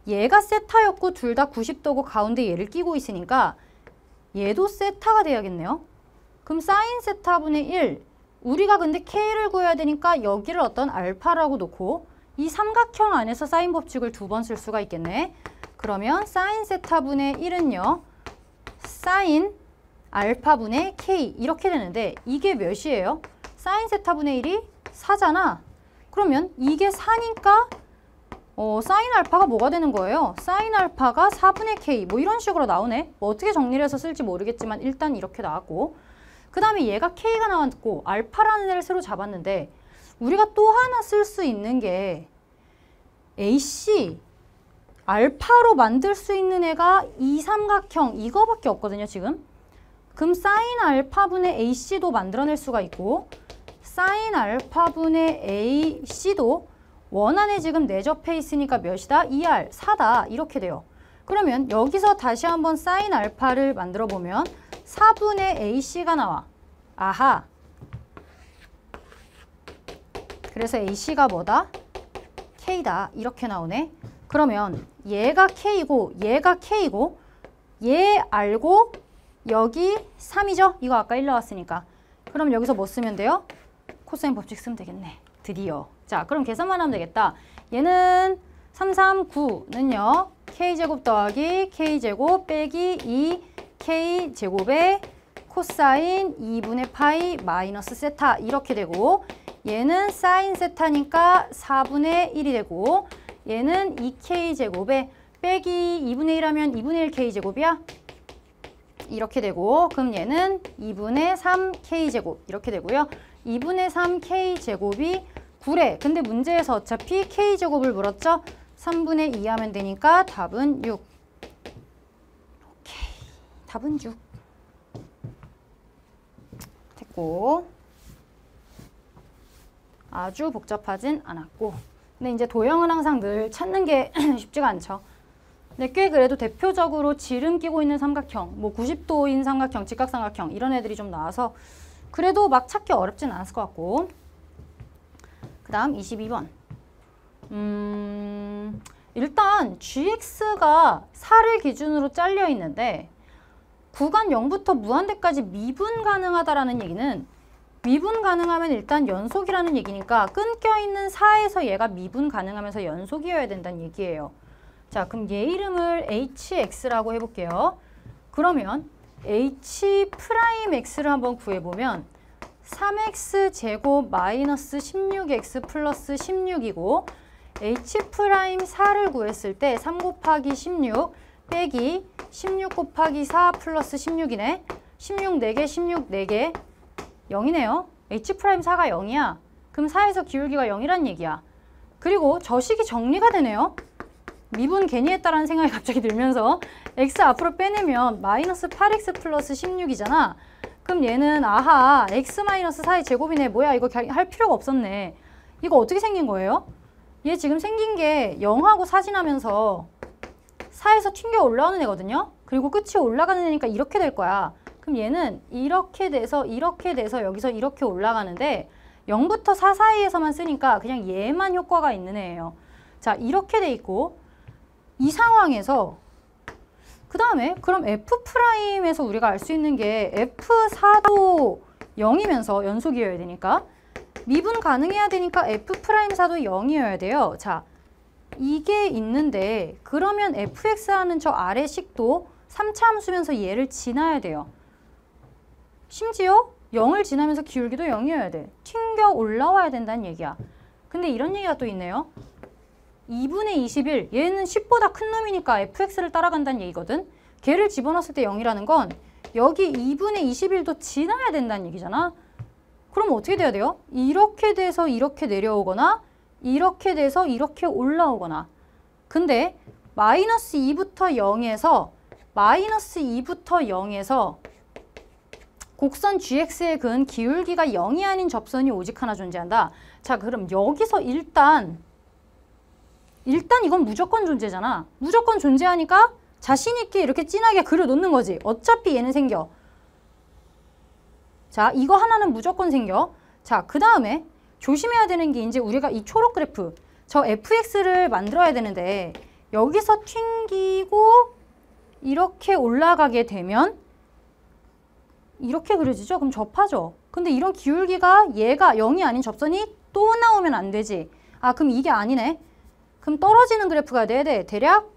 얘가 세타였고 둘 다 90도고 가운데 얘를 끼고 있으니까 얘도 세타가 돼야겠네요. 그럼 사인 세타분의 1 우리가 근데 K를 구해야 되니까 여기를 어떤 알파라고 놓고 이 삼각형 안에서 사인 법칙을 2번 쓸 수가 있겠네. 그러면 사인 세타분의 1은요. 사인 알파분의 K 이렇게 되는데 이게 몇이에요? 사인 세타분의 1이 4잖아. 그러면 이게 4니까 사인 알파가 뭐가 되는 거예요? 사인 알파가 4분의 K 뭐 이런 식으로 나오네. 뭐 어떻게 정리를 해서 쓸지 모르겠지만 일단 이렇게 나왔고 그 다음에 얘가 K가 나왔고 알파라는 애를 새로 잡았는데 우리가 또 하나 쓸 수 있는 게 AC 알파로 만들 수 있는 애가 이 삼각형 이거밖에 없거든요 지금. 그럼 사인 알파분의 AC도 만들어낼 수가 있고 사인 알파분의 AC도 원 안에 지금 내접해 있으니까 몇이다? 2R, 4다 이렇게 돼요. 그러면 여기서 다시 한번 사인 알파를 만들어 보면 4분의 AC가 나와. 아하. 그래서 AC가 뭐다? K다. 이렇게 나오네. 그러면 얘가 K고 얘가 K고 얘 알고 여기 3이죠? 이거 아까 1 나왔으니까. 그럼 여기서 뭐 쓰면 돼요? 코사인 법칙 쓰면 되겠네. 드디어. 자, 그럼 계산만 하면 되겠다. 얘는 339는요. k제곱 더하기 k제곱 빼기 2k제곱의 코사인 2분의 파이 마이너스 세타 이렇게 되고, 얘는 사인 세타니까 4분의 1이 되고, 얘는 2k제곱에 빼기 2분의 1 하면 2분의 1k제곱이야? 이렇게 되고, 그럼 얘는 2분의 3k제곱 이렇게 되고요. 2분의 3k제곱이 9래. 근데 문제에서 어차피 k제곱을 물었죠? 3분의 2 하면 되니까 답은 6. 오케이. 답은 6. 됐고. 아주 복잡하진 않았고. 근데 이제 도형은 항상 늘 찾는 게 쉽지가 않죠. 근데 꽤 그래도 대표적으로 지름 끼고 있는 삼각형, 뭐 90도인 삼각형, 직각삼각형 이런 애들이 좀 나와서 그래도 막 찾기 어렵진 않았을 것 같고. 그 다음 22번. 일단 gx가 4를 기준으로 잘려 있는데 구간 0부터 무한대까지 미분 가능하다라는 얘기는 미분 가능하면 일단 연속이라는 얘기니까 끊겨있는 4에서 얘가 미분 가능하면서 연속이어야 된다는 얘기예요. 자, 그럼 얘 이름을 hx라고 해볼게요. 그러면 h'x를 한번 구해보면 3x 제곱 마이너스 16x 플러스 16이고 h'4를 구했을 때 3 곱하기 16 빼기 16 곱하기 4 플러스 16이네. 16 4개, 16 4개 0이네요. h'4가 0이야. 그럼 4에서 기울기가 0이란 얘기야. 그리고 저 식이 정리가 되네요. 미분 괜히 했다라는 생각이 갑자기 들면서 x 앞으로 빼내면 마이너스 8x 플러스 16이잖아. 그럼 얘는 아하 x 마이너스 4의 제곱이네. 뭐야 이거 할 필요가 없었네. 이거 어떻게 생긴 거예요? 얘 지금 생긴 게 0하고 4 지나면서 4에서 튕겨 올라오는 애거든요. 그리고 끝이 올라가는 애니까 이렇게 될 거야. 그럼 얘는 이렇게 돼서 여기서 이렇게 올라가는데 0부터 4 사이에서만 쓰니까 그냥 얘만 효과가 있는 애예요. 자, 이렇게 돼 있고 이 상황에서 그 다음에 그럼 F'에서 우리가 알 수 있는 게 F4도 0이면서 연속이어야 되니까 미분 가능해야 되니까 F'사도 0이어야 돼요. 자, 이게 있는데 그러면 fx라는 저 아래 식도 3차 함수면서 얘를 지나야 돼요. 심지어 0을 지나면서 기울기도 0이어야 돼. 튕겨 올라와야 된다는 얘기야. 근데 이런 얘기가 또 있네요. 2분의 21, 얘는 10보다 큰 놈이니까 fx를 따라간다는 얘기거든. 걔를 집어넣었을 때 0이라는 건 여기 2분의 21도 지나야 된다는 얘기잖아. 그럼 어떻게 돼야 돼요? 이렇게 돼서 이렇게 내려오거나 이렇게 돼서 이렇게 올라오거나. 근데 마이너스 2부터 0에서 곡선 gx에 그은 기울기가 0이 아닌 접선이 오직 하나 존재한다. 자, 그럼 여기서 일단 이건 무조건 존재잖아. 무조건 존재하니까 자신 있게 이렇게 진하게 그려놓는 거지. 어차피 얘는 생겨. 자, 이거 하나는 무조건 생겨. 자, 그 다음에 조심해야 되는 게 이제 우리가 이 초록 그래프, 저 fx를 만들어야 되는데 여기서 튕기고 이렇게 올라가게 되면 이렇게 그려지죠? 그럼 접하죠. 근데 이런 기울기가 얘가 0이 아닌 접선이 또 나오면 안 되지. 아, 그럼 이게 아니네. 그럼 떨어지는 그래프가 돼야 돼. 대략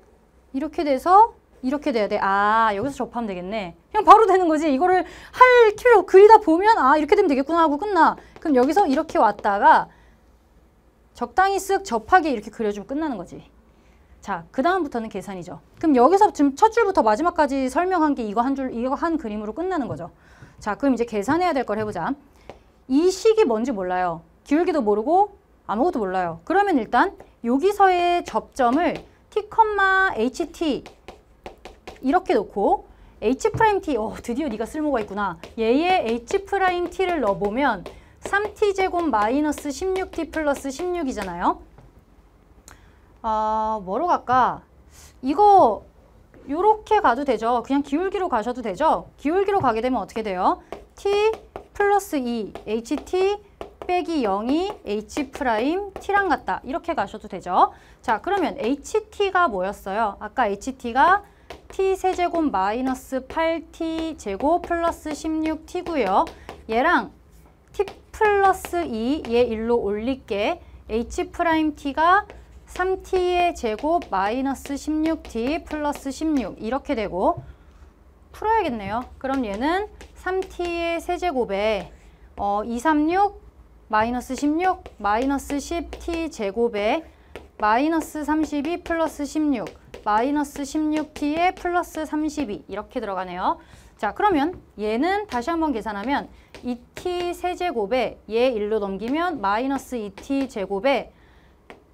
이렇게 돼서 이렇게 돼야 돼. 아, 여기서 접하면 되겠네. 그냥 바로 되는 거지. 이거를 할 필요 그리다 보면 아, 이렇게 되면 되겠구나 하고 끝나. 그럼 여기서 이렇게 왔다가 적당히 쓱 접하게 이렇게 그려주면 끝나는 거지. 자, 그 다음부터는 계산이죠. 그럼 여기서 지금 첫 줄부터 마지막까지 설명한 게 이거 한 그림으로 끝나는 거죠. 자, 그럼 이제 계산해야 될 걸 해보자. 이 식이 뭔지 몰라요. 기울기도 모르고 아무것도 몰라요. 그러면 일단 여기서의 접점을 t, ht 이렇게 놓고 h't, 드디어 네가 쓸모가 있구나. 얘의 h't를 넣어보면 3t제곱 마이너스 16t 플러스 16이잖아요. 뭐로 갈까? 이거 요렇게 가도 되죠. 그냥 기울기로 가셔도 되죠. 기울기로 가게 되면 어떻게 돼요? t 플러스 2 ht 빼기 0이 h't랑 같다. 이렇게 가셔도 되죠. 자, 그러면 ht가 뭐였어요? 아까 ht가 t 세제곱 마이너스 8t 제곱 플러스 16t고요. 얘랑 t 플러스 2, 얘 1로 올릴게. H'T가 3T의 제곱 마이너스 16T 플러스 16 이렇게 되고 풀어야겠네요. 그럼 얘는 3T의 세제곱에 236 마이너스 16 마이너스 10T 제곱에 마이너스 32 플러스 16 마이너스 16T에 플러스 32 이렇게 들어가네요. 자, 그러면 얘는 다시 한번 계산하면 2T 세제곱에 얘 1로 넘기면 마이너스 2T 제곱에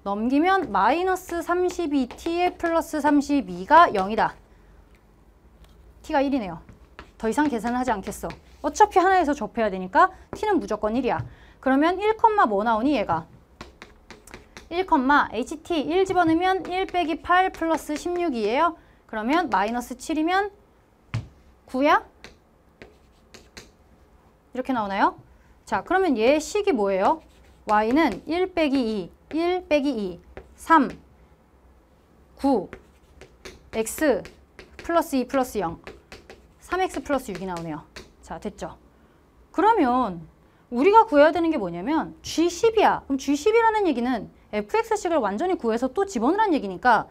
넘기면 마이너스 32T에 플러스 32가 0이다. T가 1이네요. 더 이상 계산을 하지 않겠어. 어차피 하나에서 접해야 되니까 T는 무조건 1이야. 그러면 1, 뭐 나오니 얘가? 1, HT 1 집어넣으면 1 빼기 8 플러스 16이에요. 그러면 마이너스 7이면 9야? 이렇게 나오나요? 자, 그러면 얘의 식이 뭐예요? y는 1 빼기 2, 1 빼기 2, 3, 9, x 플러스 2 플러스 0, 3x 플러스 6이 나오네요. 자, 됐죠? 그러면 우리가 구해야 되는 게 뭐냐면 G10이야. 그럼 G10이라는 얘기는 fx식을 완전히 구해서 또 집어넣으라는 얘기니까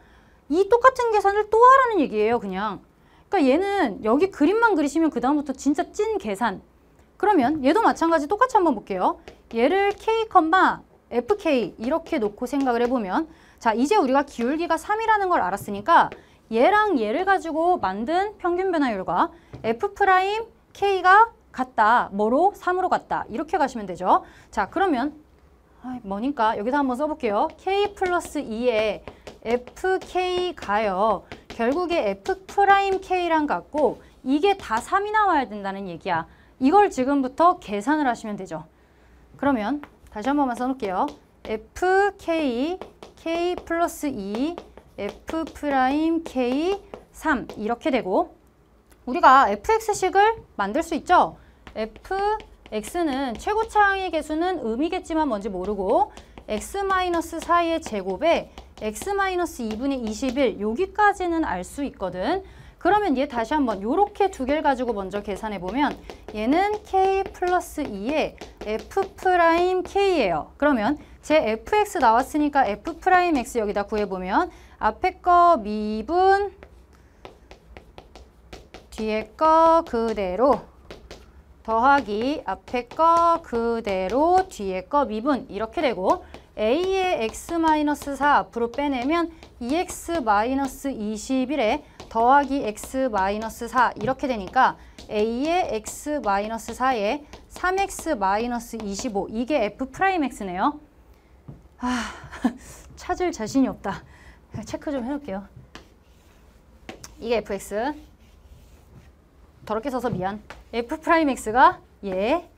이 똑같은 계산을 또 하라는 얘기예요, 그냥. 그러니까 얘는 여기 그림만 그리시면 그 다음부터 진짜 찐 계산. 그러면 얘도 마찬가지 똑같이 한번 볼게요. 얘를 k, fk 이렇게 놓고 생각을 해보면 자, 이제 우리가 기울기가 3이라는 걸 알았으니까 얘랑 얘를 가지고 만든 평균 변화율과 f'k가 같다. 뭐로? 3으로 같다. 이렇게 가시면 되죠. 자, 그러면 뭐니까 여기다 한번 써볼게요. k 플러스 2에 fk가요. 결국에 f'k랑 같고 이게 다 3이 나와야 된다는 얘기야. 이걸 지금부터 계산을 하시면 되죠. 그러면 다시 한 번만 써놓을게요. fk, k 플러스 2, f'k 3 이렇게 되고 우리가 fx식을 만들 수 있죠. fx는 최고차항의 개수는 음이겠지만 뭔지 모르고 x-4의 제곱에 x-2분의 21 여기까지는 알 수 있거든. 그러면 얘 다시 한번 요렇게 두 개를 가지고 먼저 계산해 보면 얘는 k 플러스 2의 f'k예요. 그러면 제 fx 나왔으니까 f'x 여기다 구해보면 앞에 거 미분 뒤에 거 그대로 더하기 앞에 거 그대로 뒤에 거 미분 이렇게 되고 a의 x-4 앞으로 빼내면 2x-21에 더하기 x-4 이렇게 되니까 a의 x-4에 3x-25 이게 f'x네요. 찾을 자신이 없다. 체크 좀 해놓을게요. 이게 fx. 더럽게 써서 미안. f'x가 얘.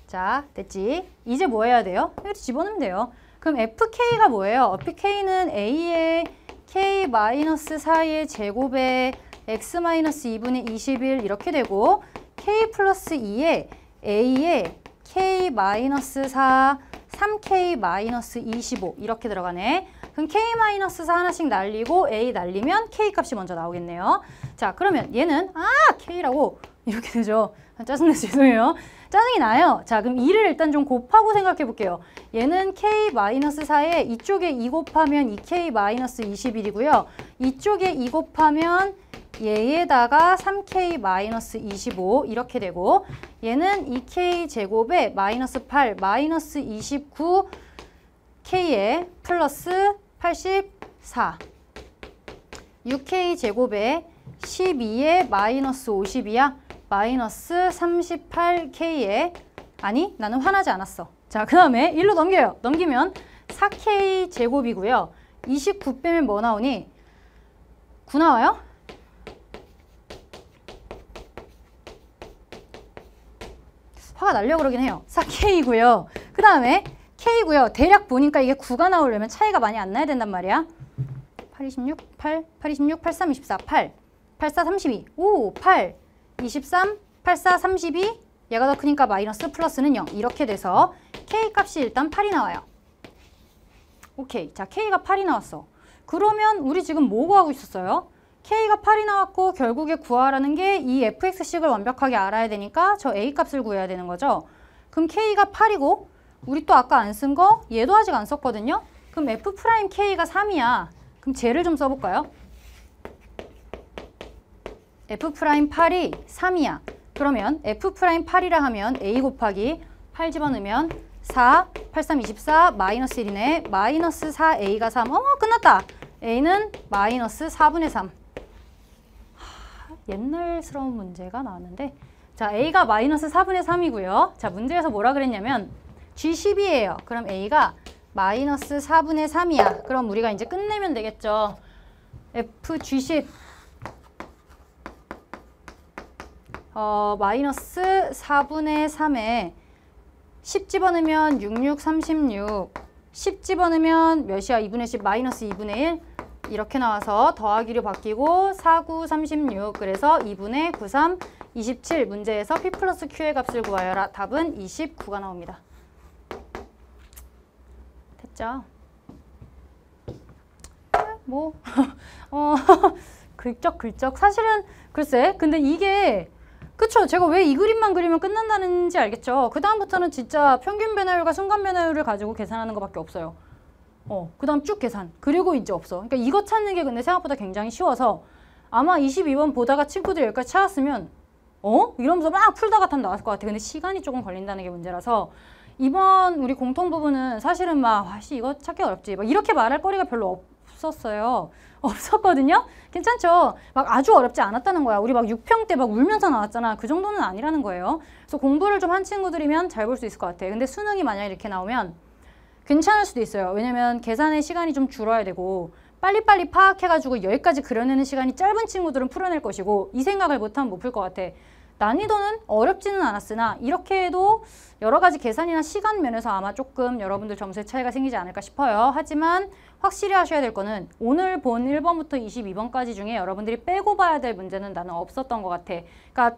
자, 됐지? 이제 뭐 해야 돼요? 여기 집어넣으면 돼요. 그럼 fk가 뭐예요? fk는 a의 k-4의 제곱에 x-2분의 21 이렇게 되고 k 플러스 2에 a의 k-4 3k-25 이렇게 들어가네. 그럼 k-4 하나씩 날리고 a 날리면 k 값이 먼저 나오겠네요. 자, 그러면 얘는 k라고 이렇게 되죠. 짜증내서 죄송해요. 짜증이 나요. 자, 그럼 2를 일단 좀 곱하고 생각해 볼게요. 얘는 k-4에 이쪽에 2 곱하면 2k-21이고요. 이쪽에 2 곱하면 얘에다가 3k-25 이렇게 되고 얘는 2k 제곱에 마이너스 8, 마이너스 29k에 플러스 84 6k 제곱에 12에 마이너스 52야. 마이너스 38k에 아니 나는 화나지 않았어. 자, 그 다음에 1로 넘겨요. 넘기면 4k 제곱이고요. 29 빼면 뭐 나오니? 9 나와요? 화가 나려고 그러긴 해요. 4k이고요. 그 다음에 k고요. 대략 보니까 이게 9가 나오려면 차이가 많이 안 나야 된단 말이야. 8, 26, 8, 8, 26, 8, 3, 24, 8, 8, 4, 32, 5, 8, 23, 8, 4, 32 얘가 더 크니까 마이너스 플러스는 0 이렇게 돼서 k 값이 일단 8이 나와요. 오케이. 자, k가 8이 나왔어. 그러면 우리 지금 뭐 구하고 있었어요? k가 8이 나왔고 결국에 구하라는 게 이 fx식을 완벽하게 알아야 되니까 저 a 값을 구해야 되는 거죠. 그럼 K가 8이고 우리 또 아까 안 쓴 거 얘도 아직 안 썼거든요. 그럼 F'K가 3이야. 그럼 쟤를 좀 써볼까요? F'8이 3이야. 그러면 F'8이라 하면 A 곱하기 8 집어넣으면 4, 8, 3, 24, 마이너스 1이네. 마이너스 4A가 3. 끝났다. A는 마이너스 4분의 3. 옛날스러운 문제가 나왔는데 자, A가 마이너스 4분의 3이고요. 자, 문제에서 뭐라 그랬냐면 G10이에요. 그럼 A가 마이너스 4분의 3이야. 그럼 우리가 이제 끝내면 되겠죠. FG10 마이너스 4분의 3에 10 집어넣으면 66, 36 10 집어넣으면 몇이야? 2분의 10 마이너스 2분의 1 이렇게 나와서 더하기로 바뀌고 4, 9, 36 그래서 2분의 9, 3, 27 문제에서 P 플러스 Q의 값을 구하여라. 답은 29가 나옵니다. 됐죠? 뭐 긁적 사실은 글쎄 근데 이게 그쵸? 제가 왜 이 그림만 그리면 끝난다는지 알겠죠? 그 다음부터는 진짜 평균 변화율과 순간 변화율을 가지고 계산하는 것밖에 없어요. 그 다음 쭉 계산. 그리고 이제 없어. 그러니까 이거 찾는 게 근데 생각보다 굉장히 쉬워서 아마 22번 보다가 친구들이 여기까지 찾았으면 이러면서 막 풀다가 답 나왔을 것 같아. 근데 시간이 조금 걸린다는 게 문제라서 이번 우리 공통 부분은 사실은 막 이거 찾기 어렵지. 막 이렇게 말할 거리가 별로 없었어요. 없었거든요? 괜찮죠? 막 아주 어렵지 않았다는 거야. 우리 막 6평 때 막 울면서 나왔잖아. 그 정도는 아니라는 거예요. 그래서 공부를 좀 한 친구들이면 잘 볼 수 있을 것 같아. 근데 수능이 만약에 이렇게 나오면 괜찮을 수도 있어요. 왜냐면 계산의 시간이 좀 줄어야 되고 빨리빨리 파악해가지고 여기까지 그려내는 시간이 짧은 친구들은 풀어낼 것이고 이 생각을 못하면 못 풀 것 같아. 난이도는 어렵지는 않았으나 이렇게 해도 여러 가지 계산이나 시간 면에서 아마 조금 여러분들 점수에 차이가 생기지 않을까 싶어요. 하지만 확실히 하셔야 될 거는 오늘 본 1번부터 22번까지 중에 여러분들이 빼고 봐야 될 문제는 나는 없었던 것 같아. 그러니까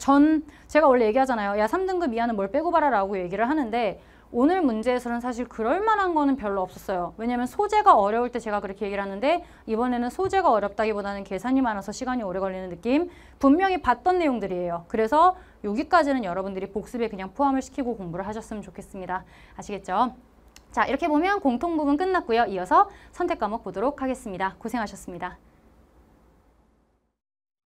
제가 원래 얘기하잖아요. 야 3등급 이하는 뭘 빼고 봐라 라고 얘기를 하는데 오늘 문제에서는 사실 그럴 만한 거는 별로 없었어요. 왜냐면 소재가 어려울 때 제가 그렇게 얘기를 하는데 이번에는 소재가 어렵다기보다는 계산이 많아서 시간이 오래 걸리는 느낌. 분명히 봤던 내용들이에요. 그래서 여기까지는 여러분들이 복습에 그냥 포함을 시키고 공부를 하셨으면 좋겠습니다. 아시겠죠? 자, 이렇게 보면 공통 부분 끝났고요. 이어서 선택 과목 보도록 하겠습니다. 고생하셨습니다.